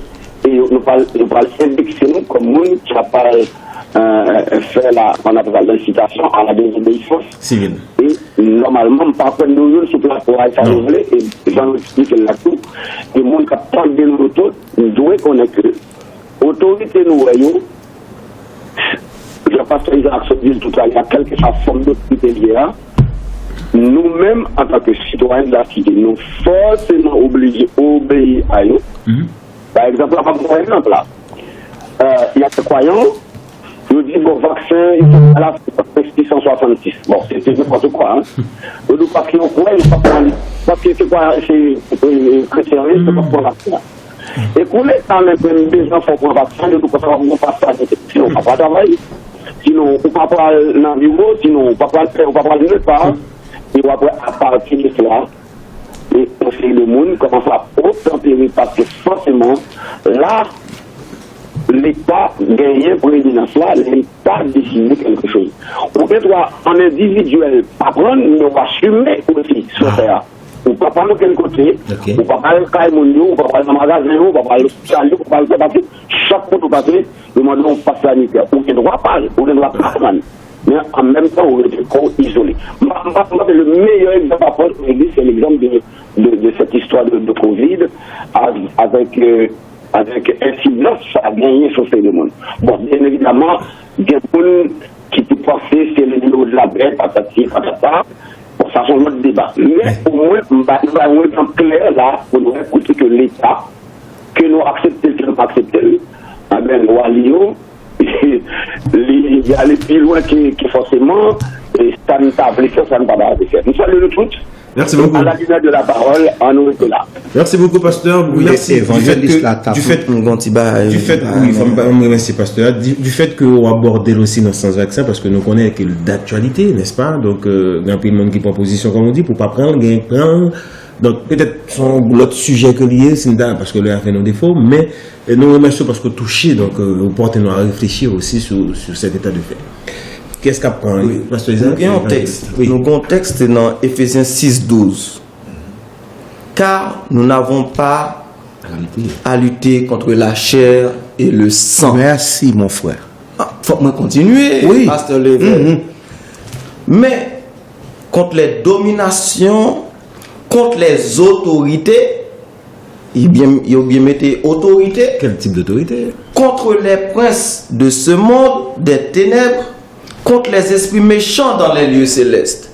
et nous parlons indexer nous comme nous qui n'a pas faire l'incitation à la désobéissance civile. Et normalement, parfois, nous sommes sur la pour aller renouveler, et j'en explique là tout. Et le monde qui a parlé de l'auto, nous devons connaître que l'autorité nous voyons, je pasteur Isaac Sotil, tout ça, il y a quelque forme de critérier. Nous-mêmes, en tant que citoyens de la cité, nous forcément obligés d'obéir à eux. Par exemple, on va prendre un exemple là. Il y a des croyants, nous disent bon, vaccin, il faut à la 666. Bon, c'est n'importe quoi. Nous, parce qu'on croit, il ne faut pas prendre. Parce que c'est quoi, c'est chrétien, il ne faut pas prendre vaccin. Et pour les temps, les gens font prendre vaccin, de toute façon, on ne va pas sinon on ne va pas travailler. Sinon, on ne va pas aller dans le bureau, sinon on ne va pas aller nulle part. Et après, à partir de cela, et conseiller le monde commence à obtempérer parce que forcément, là, l'État gagne pour l'évidence là, l'État décide quelque chose. On peut en individuel apprendre, mais on va assumer aussi sur terre. On ne peut pas aller de quel côté, on ne peut pas aller à Caïmonio, on ne peut pas aller dans le magasin, on ne peut pas aller à l'hôpital, on ne peut pas aller à l'hôpital. Chaque fois qu'on passe, le monde on passe sanitaire. On ne doit pas prendre. Mais en même temps, on est trop isolé. Le meilleur exemple à prendre, c'est l'exemple de cette histoire de Covid avec incidence, ça a gagné sur ces monde. Bon, bien évidemment, il y a des gens qui te pensent c'est le niveau de la bête, patati, patata. Bon, ça c'est un autre débat. Mais au moins, on va avoir un exemple clair là, pour nous écouter que l'État, que nous acceptons, que nous pas acceptons, ah ben, nous allons, il y a aller plus loin que forcément, et ça ne t'a pas fait, ça ne t'a pas fait. Nous saluons tous. Merci beaucoup. À la finale de la parole, en nous est là. Merci beaucoup, pasteur. Merci. Merci, pasteur. Du fait qu'on aborde aussi dans sans vaccin, parce que nous connaissons que d'actualité, n'est-ce pas? Donc, il y a un peu de monde qui prend position, comme on dit, pour pas prendre, prendre. Donc, peut-être son l'autre sujet que lié, c'est parce que le a fait nos défauts, mais nous remercions parce que touché, donc, vous portez nous à réfléchir aussi sur cet état de fait. Qu'est-ce qu'apprend pasteur Isaac? Nous avons un texte. Nous avons un texte dans Éphésiens 6:12. Car nous n'avons pas à lutter contre la chair et le sang. Merci, mon frère. Faut que moi continuer, oui. pasteur Level. Mais contre les dominations, contre les autorités, il a bien mis autorité. Quel type d'autorité? Contre les princes de ce monde des ténèbres, contre les esprits méchants dans les lieux célestes.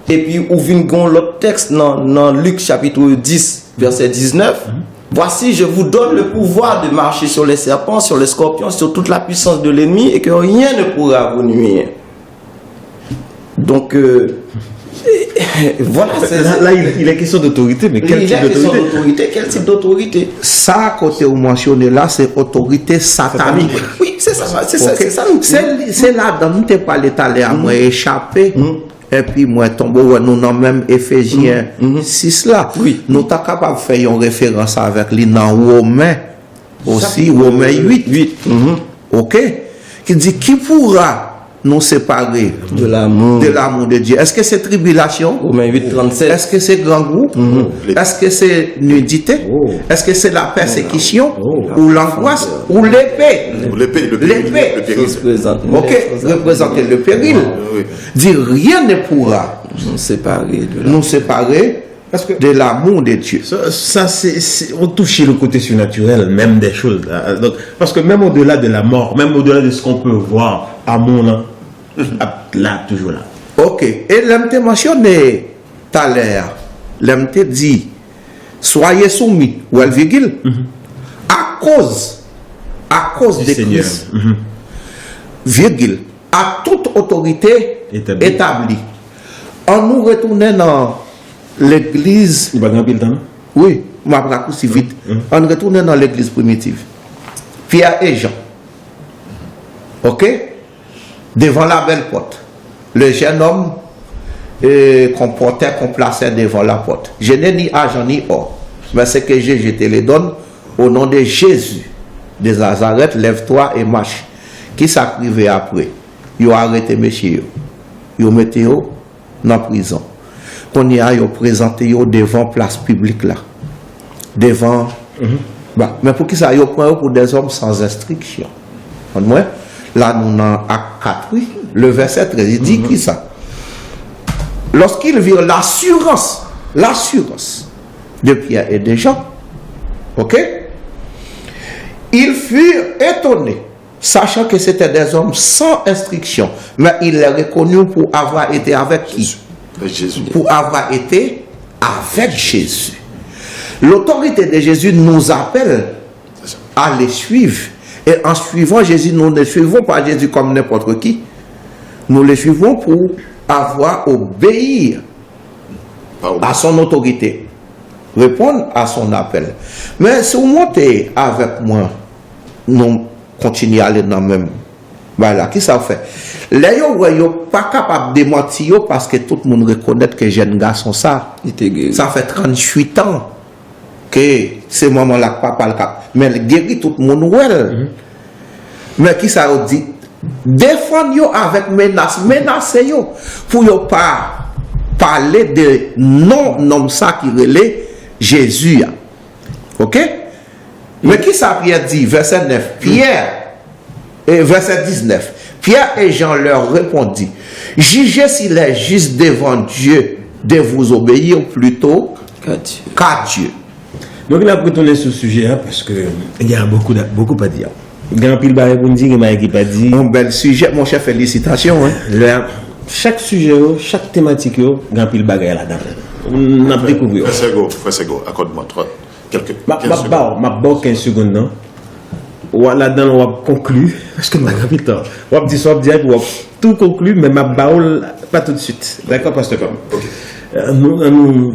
Et puis, où vient l'autre texte dans Luc chapitre 10, verset 19. Voici, je vous donne le pouvoir de marcher sur les serpents, sur les scorpions, sur toute la puissance de l'ennemi, et que rien ne pourra vous nuire. Donc, voilà. Là, il est question d'autorité, mais quel type d'autorité? Quel type d'autorité? Ça, côté vous mentionnez là, c'est autorité satanique. Oui, c'est ça. C'est okay. ça. C'est là, dans nous, t'es pas l'étalé à moi échappé. Et puis, moi, tombe, nous, dans même Éphésiens 6 là. Oui. Nous, t'as capable de faire une référence avec les dans Romains aussi, Romains 8. Ok? Qui dit, qui pourra nous séparer de l'amour de Dieu? Est-ce que c'est tribulation? Romains 8:37. Est-ce que c'est grand groupe? Est-ce que c'est nudité? Est-ce que c'est la persécution? Ou l'angoisse? Ou l'épée? L'épée. Ok, représenter le péril. Dire rien ne pourra nous séparer de l'amour de Dieu. Ça on touche le côté surnaturel, même des choses. Donc, parce que même au-delà de la mort, même au-delà de ce qu'on peut voir, amour là, toujours là. Ok. Et l'MT mentionné tout à l'heure, l'MT dit, soyez soumis, ou elle virgule, à cause de Christ, virgule, à toute autorité établie. On nous retourne dans l'église. Oui, je vais aussi vite. On retourne dans l'église primitive. Pierre et Jean. Ok? Devant la belle porte. Le jeune homme qu'on portait, qu'on plaçait devant la porte. Je n'ai ni argent ni or. Mais ce que j'ai, je te le donne au nom de Jésus de Nazareth. Lève-toi et marche. Qui s'arrivait après? Ils ont arrêté monsieur. Ils ont mis dans la prison. Qu'on y a présenté devant place publique là. Devant. Mais pour qui ça? Ils ont pris pour des hommes sans instruction. Là, nous avons acte 4, le verset 13, il dit qui ça? Lorsqu'ils virent l'assurance de Pierre et de Jean, ok? Ils furent étonnés sachant que c'était des hommes sans instruction, mais il les reconnut pour avoir été avec qui? Jésus. Pour avoir été avec Jésus. L'autorité de Jésus nous appelle à les suivre. Et en suivant Jésus, nous ne suivons pas Jésus comme n'importe qui. Nous le suivons pour avoir obéir à son autorité, répondre à son appel. Mais si vous montez avec moi, nous continuons à aller dans le même. Voilà, qui ça fait? Les gens ne sont pas capables de mentir parce que tout le monde reconnaît que jeune garçon ça. Ça fait 38 ans que ce moment-là que papa le cap. Mais il guérit tout le monde. Mais qui ça dit? Défendre avec menace, menacer pour ne pas parler de non ça qui relève Jésus. Ok? Mais qui ça Pierre dit? Verset 9. Pierre, et verset 19. Pierre et Jean leur répondit, jugez s'il est juste devant Dieu de vous obéir plutôt qu'à Dieu. Donc il a retourné sur ce sujet parce qu'il y a beaucoup à dire. Il y a un pile barré pour nous dire, il y a pas dit. Un bel sujet, mon cher, félicitations. Chaque sujet, chaque thématique, il y a un pile barré là-dedans. On a découvert. Frère Sego, accorde-moi quelques secondes. 15 secondes, non? Là-dedans, on va conclure, parce que je n'ai pas on va dire ça, on va tout conclure, mais ma baoule, pas tout de suite. D'accord, pasteur Comme? Nous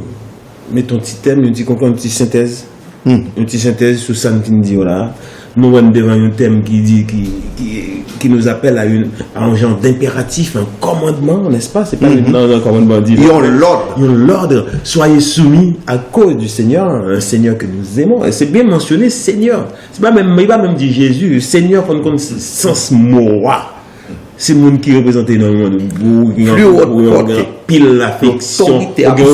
mettons un petit thème, une petite synthèse. Une petite synthèse sur ça qui nous dit là. Nous sommes devant un thème qui nous appelle à un genre d'impératif, un commandement, n'est-ce pas? C'est pas un commandement dit. Ils ont l'ordre. Soyez soumis à cause du Seigneur, un Seigneur que nous aimons. Et c'est bien mentionné, Seigneur. C'est pas même, il va même dire Jésus, Seigneur, pour nous sens moi. C'est le monde qui représente énormément de goût, pile l'affection,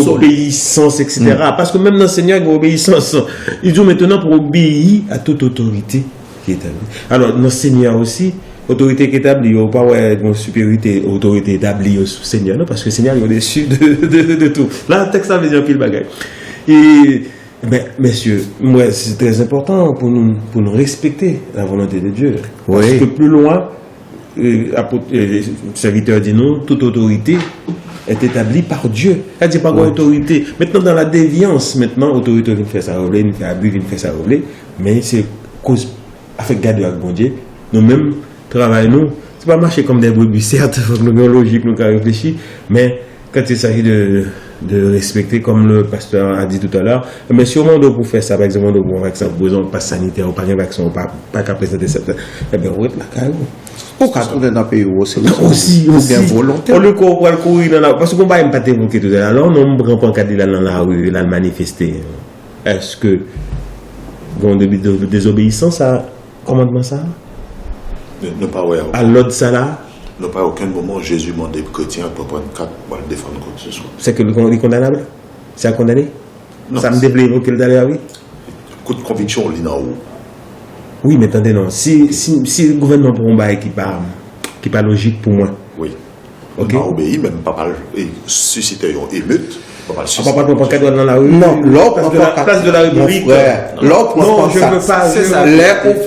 obéissance, etc. Parce que même dans le Seigneur, il y a obéissance. Il dit maintenant pour obéir à toute autorité qui est établie. Alors, dans le Seigneur aussi, autorité qui est établie, il n'y a pas une supériorité, autorité établie au Seigneur, non, parce que le Seigneur est au-dessus de tout. Là, le texte, ça veut dire pile bagaille. Et, messieurs, moi, c'est très important pour nous respecter la volonté de Dieu. Parce que plus loin, le serviteur dit non, toute autorité est établie par Dieu. Elle dit pas autorité. Maintenant, dans la déviance, autorité vient faire ça rouler, vient faire abus, vient faire ça rouler, mais c'est cause, avec garder avec bon Dieu, nous-mêmes, travaillons, c'est pas marcher comme des brebis, certes, il faut que nous ayons logique, nous ayons réfléchi, mais quand il s'agit de respecter, comme le pasteur a dit tout à l'heure, mais sûrement pour faire ça, par exemple, on va besoin de passe sanitaire, ou pas de vaccin, ou pas qu'à présenter ça, eh bien, on va être là, carrément. Pourquoi tourner dans le pays c'est aussi volonté. On le courir dans la rue. Parce qu'on ne va pas t'évoquer tout à l'heure. Alors, on ne prend pas un dans la rue, là, manifester. Est-ce que vous avez désobéissance à commandement ça? Ne pas à l'ordre ça là? Ne pas à aucun moment Jésus m'a des chrétiens pour prendre 4 pour le défendre contre ce soit. C'est que le condamnable? C'est à condamner? Non. Ça me déplaît évoquer le d'aller, oui? Coup de conviction, on lit dans haut. Oui, mais attendez, non. Si le gouvernement pour un bail qui pas logique pour moi. Oui. Ok. On a obéi, même pas mal. Et susciter une émeute. On va pas prendre cadeau dans la rue. Non, l'autre place de la République. L'autre non, je ne veux pas. C'est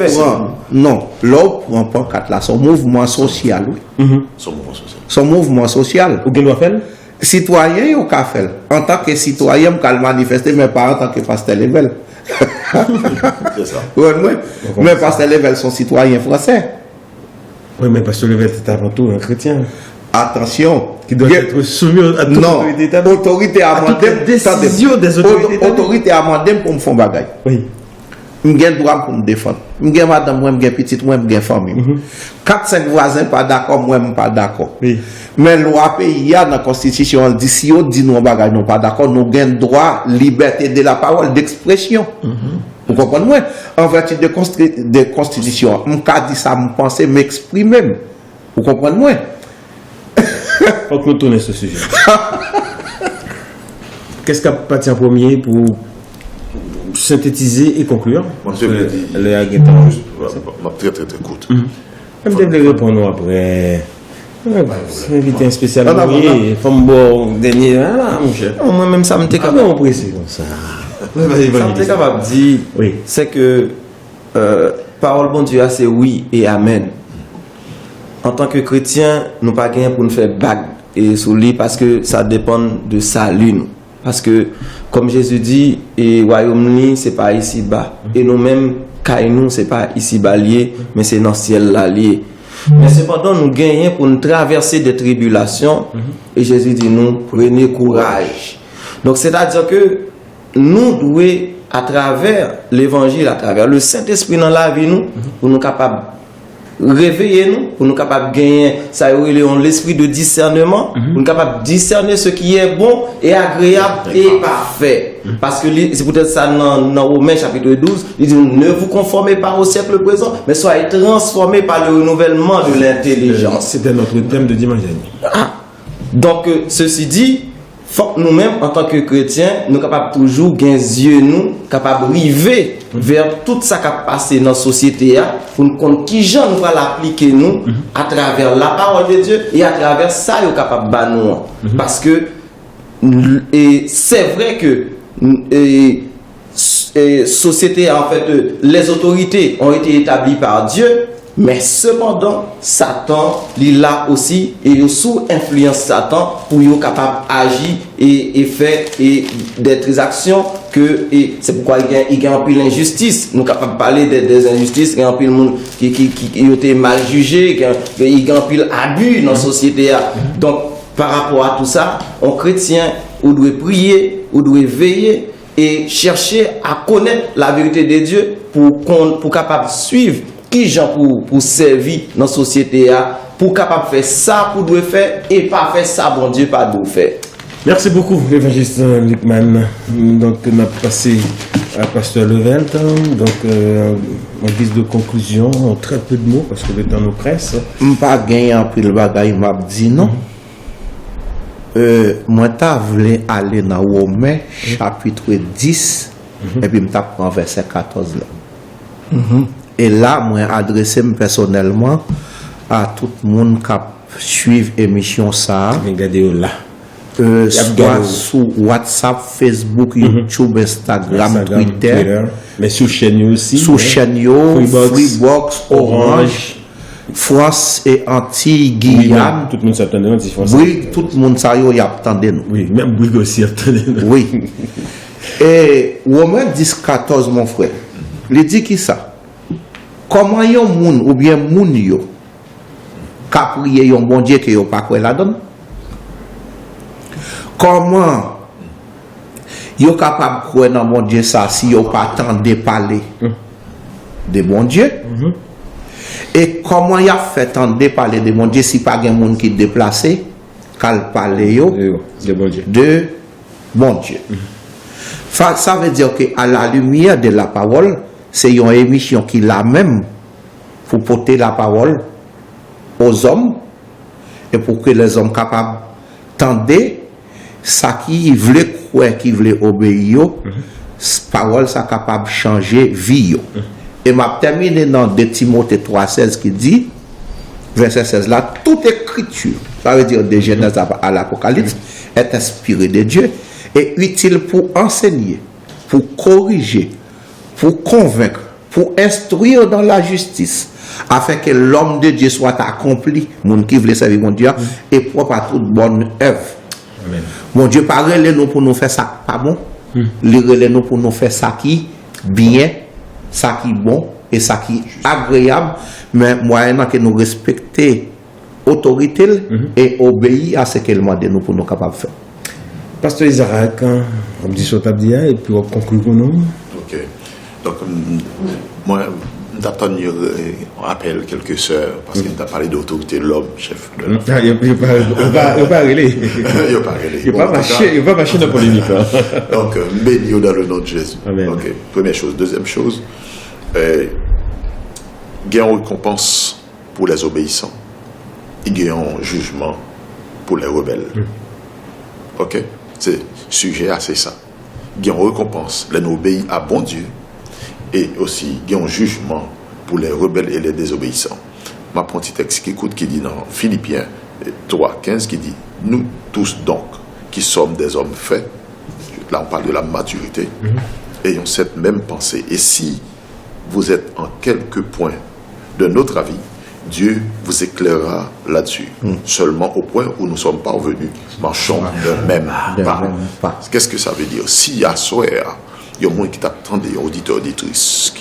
ça. Non, l'autre prend pas quatre là. Son mouvement social, oui. Son mouvement social. Son mouvement social. Ou qu'il doit faire? Citoyen ou qu'a fait? En tant que citoyen, je peux manifester, mais pas en tant que pasteur Level. C'est ça. Mais pasteur Level sont citoyens français. Oui, mais pasteur Level, c'est avant tout un chrétien. Attention. Qui doit être soumis à toute autorité établie. Autorité amendée. Décision des autorités établies. Autorité amendée pour me faire bagaille. Oui. Je suis droit pour me défendre. Je suis madame, moi, je suis petite, moi, je suis famille. 4-5 voisins pas d'accord, moi, je ne suis pas d'accord. Oui. Mais la loi pays, dans la Constitution, elle dit si on dit nous bagaille, nous pas d'accord, nous avons droit, liberté de la parole, d'expression. Vous comprenez moi? En vertu de Constitution, je dis ça, je pense, m'exprimer. Vous comprenez moi? Faut que nous tournions ce sujet. Qu'est-ce qu'a parti en premier pour synthétiser et conclure? Moi, je vais dire. Très, très, très courte. Je vais répondre après. C'est invité un spécial. Il faut me boire dernier. Mon cher. Moi-même, ça me t'est capable. On précise comme ça. Ça me t'est capable de dire, c'est que parole bon Dieu, c'est oui et amen. En tant que chrétien, nous pas gagner pour nous faire bague et sous lit parce que ça dépend de salut nous. Parce que comme Jésus dit, et royaume c'est pas ici bas et nous-mêmes nous c'est pas ici bas lié, mais c'est dans le ciel là lié. Mais cependant nous gagnons pour nous traverser des tribulations et Jésus dit nous prenez courage. Donc c'est-à-dire que nous devons à travers l'évangile, à travers le Saint-Esprit dans la vie nous, pour nous capables réveiller nous, pour nous capables de gagner ça l'esprit de discernement, pour nous capables de discerner ce qui est bon et agréable et parfait. Parce que c'est peut-être ça dans Romains chapitre 12, il dit ne vous conformez pas au siècle présent, mais soyez transformés par le renouvellement de l'intelligence. C'était notre thème de dimanche dernier. Donc ceci dit, faut que nous-mêmes, en tant que chrétiens, nous sommes capables toujours gagner yeux, nous capables de river vers tout ça qui a passé dans la société pour nous comprendre qui gens nous va l'appliquer nous à travers la parole de Dieu et à travers ça nous capables de nous. Parce que et c'est vrai que société en fait les autorités ont été établies par Dieu. Mais cependant, Satan, il est là aussi, et sous influence Satan, pour être capable d'agir et faire des actions que, et c'est pourquoi il y a un peu l'injustice. Nous sommes capables de parler des injustices, il y a un peu de monde qui ont été mal jugé, il y a un peu d'abus dans la société. Donc, par rapport à tout ça, en chrétien, on doit prier, on doit veiller et chercher à connaître la vérité de Dieu pour capable suivre qui gens pour servir dans la société pour capable faire ça pour doit faire et pas faire ça bon Dieu pas doit faire. Merci beaucoup l'évangéliste Luckman. Donc on a passé à Pasteur Levent. Donc en guise de conclusion, en très peu de mots parce que le temps nous presse. Je pas gagné un peu le bagage, m'a dit non. Moi ta voulais aller dans Romains chapitre 10 et puis me prend verset 14 là. Et là, moi, adressé personnellement à tout le monde qui suit l'émission ça. Regardez là. Soit sur WhatsApp, Facebook, YouTube, Instagram, Twitter. Mais sur chaîne aussi. Sur chaîne Freebox, Orange, France et Antilles-Guyane. Tout le monde s'attendait à France. Oui, tout le monde s'attendait nous. Oui, même Bouygues aussi attendait nous. Oui. Et Romains 10, 14, mon frère, il dit qui ça? Comment yon moun ou bien moun yo ka priye yon bon Dieu que yo pas quoi la donne? Comment yo capable quoi dans bon Dieu ça si yo pas tande parler de bon Dieu? Et comment y a fait tande parler de bon Dieu si pas gen moun qui déplacé kal parler yo de bon Dieu. De bon Dieu. Ça veut dire que à la lumière de la parole c'est une émission qui l'a même pour porter la parole aux hommes et pour que les hommes capables d'entendre ça qui voulait croire, qui voulait obéir, parole ça capable de changer vie. Et m'a terminé dans 2 Timothée 3,16 qui dit, verset 16 là, toute écriture, ça veut dire de Genèse à l'Apocalypse, est inspirée de Dieu et utile pour enseigner, pour corriger, pour convaincre, pour instruire dans la justice, afin que l'homme de Dieu soit accompli, mon qui veut servir mon Dieu, et propre à toute bonne œuvre. Amen. Mon Dieu, parlez nous pour nous faire ça pas bon, lirez nous pour nous faire ça qui bien, ça qui bon, et ça qui agréable, mais moyennant que nous respecter autorité et obéir à ce qu'elle m'a dit nous pour nous capables de faire. Pasteur Isaac, on dit sur Tabdia et puis on conclut pour nous. Ok. Donc, moi, j'attends on appelle quelques sœurs parce qu'il t'a parlé d'autorité de l'homme, chef de l'homme. Il n'y a pas relé. Il n'y a pas relé. Il n'y a pas marché dans la polémique. Donc, béni dans le nom de Jésus. Amen. Ok. Première chose. Deuxième chose, il y a une récompense pour les obéissants. Il y a un jugement pour les rebelles. Ok? C'est sujet assez ça. Il y a une récompense, les obéis à bon Dieu, et aussi il y a un jugement pour les rebelles et les désobéissants. Ma petit texte qui dit dans Philippiens 3,15 qui dit nous tous donc qui sommes des hommes faits, là on parle de la maturité, ayons cette même pensée. Et si vous êtes en quelques points de notre avis, Dieu vous éclairera là-dessus. Seulement au point où nous sommes parvenus, marchons d'un même pas. Qu'est-ce que ça veut dire? Si à soir, il y a moins qui t'attendent, des auditeurs, auditrices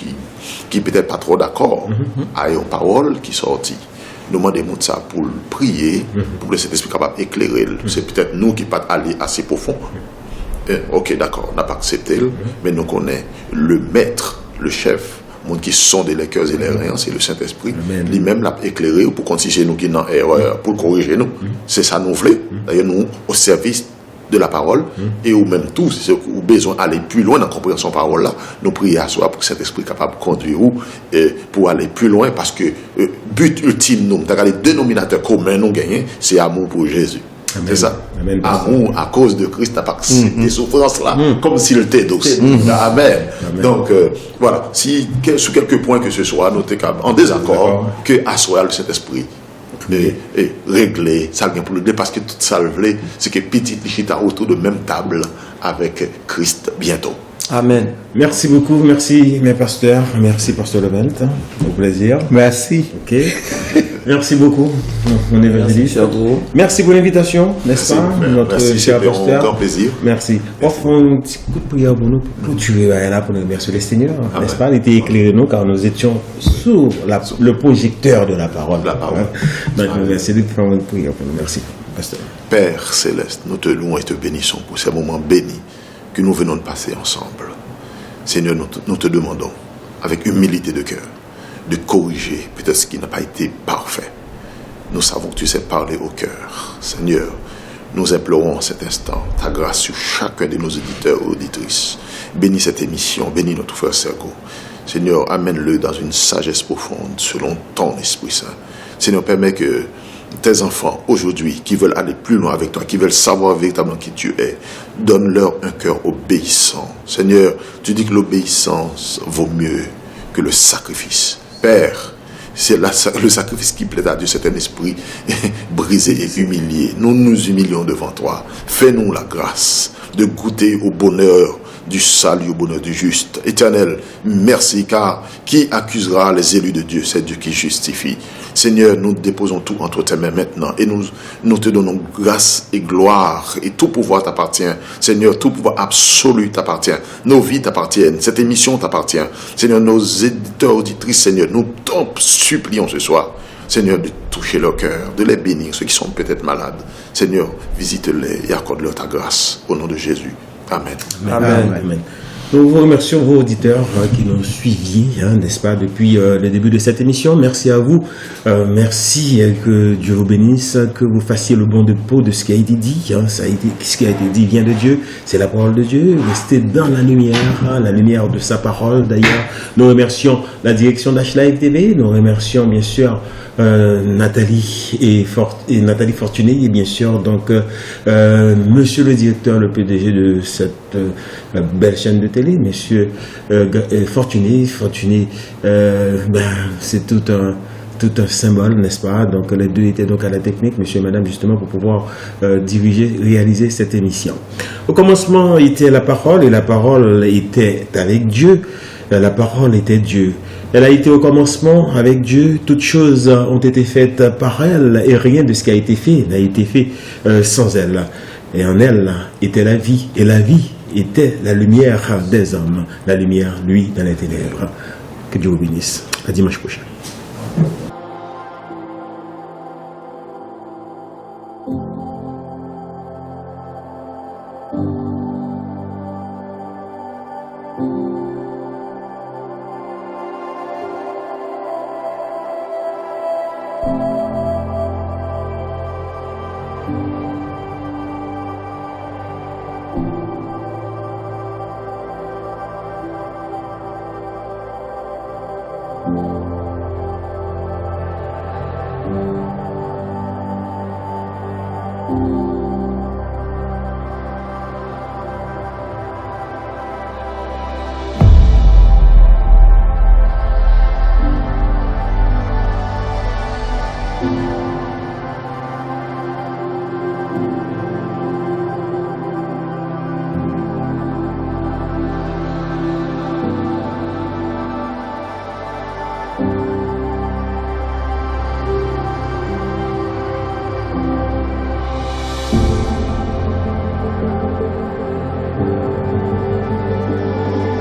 qui peut-être pas trop d'accord à une parole qui sortit. Nous demandons ça pour prier, pour que cet esprit capable d'éclairer. C'est peut-être nous qui pas aller assez profond. Ok, d'accord, on n'a pas accepté, mais nous connaissons le maître, le chef, monde qui sonde les cœurs et les reins, c'est le Saint-Esprit. Lui-même l'a éclairé pour continuer nous qui dans erreur, pour corriger nous. C'est ça nous voulons. D'ailleurs, nous, au service de la parole, et ou même tous, si vous avez besoin d'aller plus loin dans la compréhension de la parole là, nous prions à soi pour que cet esprit capable de conduire ou pour aller plus loin, parce que but ultime, nous, le dénominateur commun nous gagnons, c'est amour pour Jésus. Amen. C'est ça. Amen. Amour à cause de Christ n'a pas des souffrances là, comme s'il était d'oxy. Amen. Donc, voilà, si sur quelques points que ce soit, nous sommes en désaccord, que asseoir le Saint-Esprit et régler, ça vient pour régler, parce que tout ça le voulait, c'est que petit chita autour de même table avec Christ bientôt. Amen. Merci beaucoup, merci mes pasteurs, merci pasteur Levent, au plaisir. Merci. Ok. Merci beaucoup, mon évangéliste. Merci pour l'invitation, n'est-ce pas, notre cher pasteur. Grand plaisir. Merci. On fait un petit coup de prière pour nous, pour clôturer là, pour nous remercier le Seigneur, n'est-ce pas? Il était éclairé nous, car nous étions sous le projecteur de la parole. Donc, merci de faire une prière pour nous. Merci, pasteur. Père céleste, nous te louons et te bénissons pour ces moments bénis que nous venons de passer ensemble. Seigneur, nous te demandons, avec humilité de cœur, de corriger peut-être ce qui n'a pas été parfait. Nous savons que tu sais parler au cœur. Seigneur, nous implorons en cet instant ta grâce sur chacun de nos auditeurs et auditrices. Bénis cette émission, bénis notre frère Sergo. Seigneur, amène-le dans une sagesse profonde selon ton Esprit Saint. Seigneur, permets que tes enfants aujourd'hui qui veulent aller plus loin avec toi, qui veulent savoir véritablement qui tu es, donne-leur un cœur obéissant. Seigneur, tu dis que l'obéissance vaut mieux que le sacrifice. Père, c'est le sacrifice qui plaît à Dieu, c'est un esprit brisé et humilié. Nous nous humilions devant toi. Fais-nous la grâce de goûter au bonheur du salut, au bonheur du juste. Éternel, merci, car qui accusera les élus de Dieu? C'est Dieu qui justifie. Seigneur, nous déposons tout entre tes mains maintenant et nous te donnons grâce et gloire, et tout pouvoir t'appartient. Seigneur, tout pouvoir absolu t'appartient. Nos vies t'appartiennent. Cette émission t'appartient. Seigneur, nos éditeurs, auditrices, Seigneur, nous t'en supplions ce soir, Seigneur, de toucher leur cœur, de les bénir, ceux qui sont peut-être malades. Seigneur, visite-les et accorde-leur ta grâce. Au nom de Jésus. Amen. Amen. Amen. Nous vous remercions, vos auditeurs qui nous suiviez, n'est-ce pas, depuis le début de cette émission. Merci à vous. Merci, que Dieu vous bénisse, que vous fassiez le bon dépôt de ce qui a été dit. Ce qui a été dit vient de Dieu. C'est la parole de Dieu. Restez dans la lumière de sa parole. D'ailleurs, nous remercions la direction d'H-Live TV. Nous remercions, bien sûr, Nathalie et Nathalie Fortuné, et bien sûr, donc, monsieur le directeur, le PDG de cette belle chaîne de télé, monsieur Fortuné, c'est tout un symbole, n'est-ce pas? Donc les deux étaient donc à la technique, monsieur et madame, justement, pour pouvoir réaliser cette émission. Au commencement était la parole, et la parole était avec Dieu. La parole était Dieu. Elle a été au commencement avec Dieu. Toutes choses ont été faites par elle, et rien de ce qui a été fait n'a été fait sans elle. Et en elle était la vie, et la vie était la lumière des hommes. La lumière, lui, dans les ténèbres. Que Dieu vous bénisse. À dimanche prochain.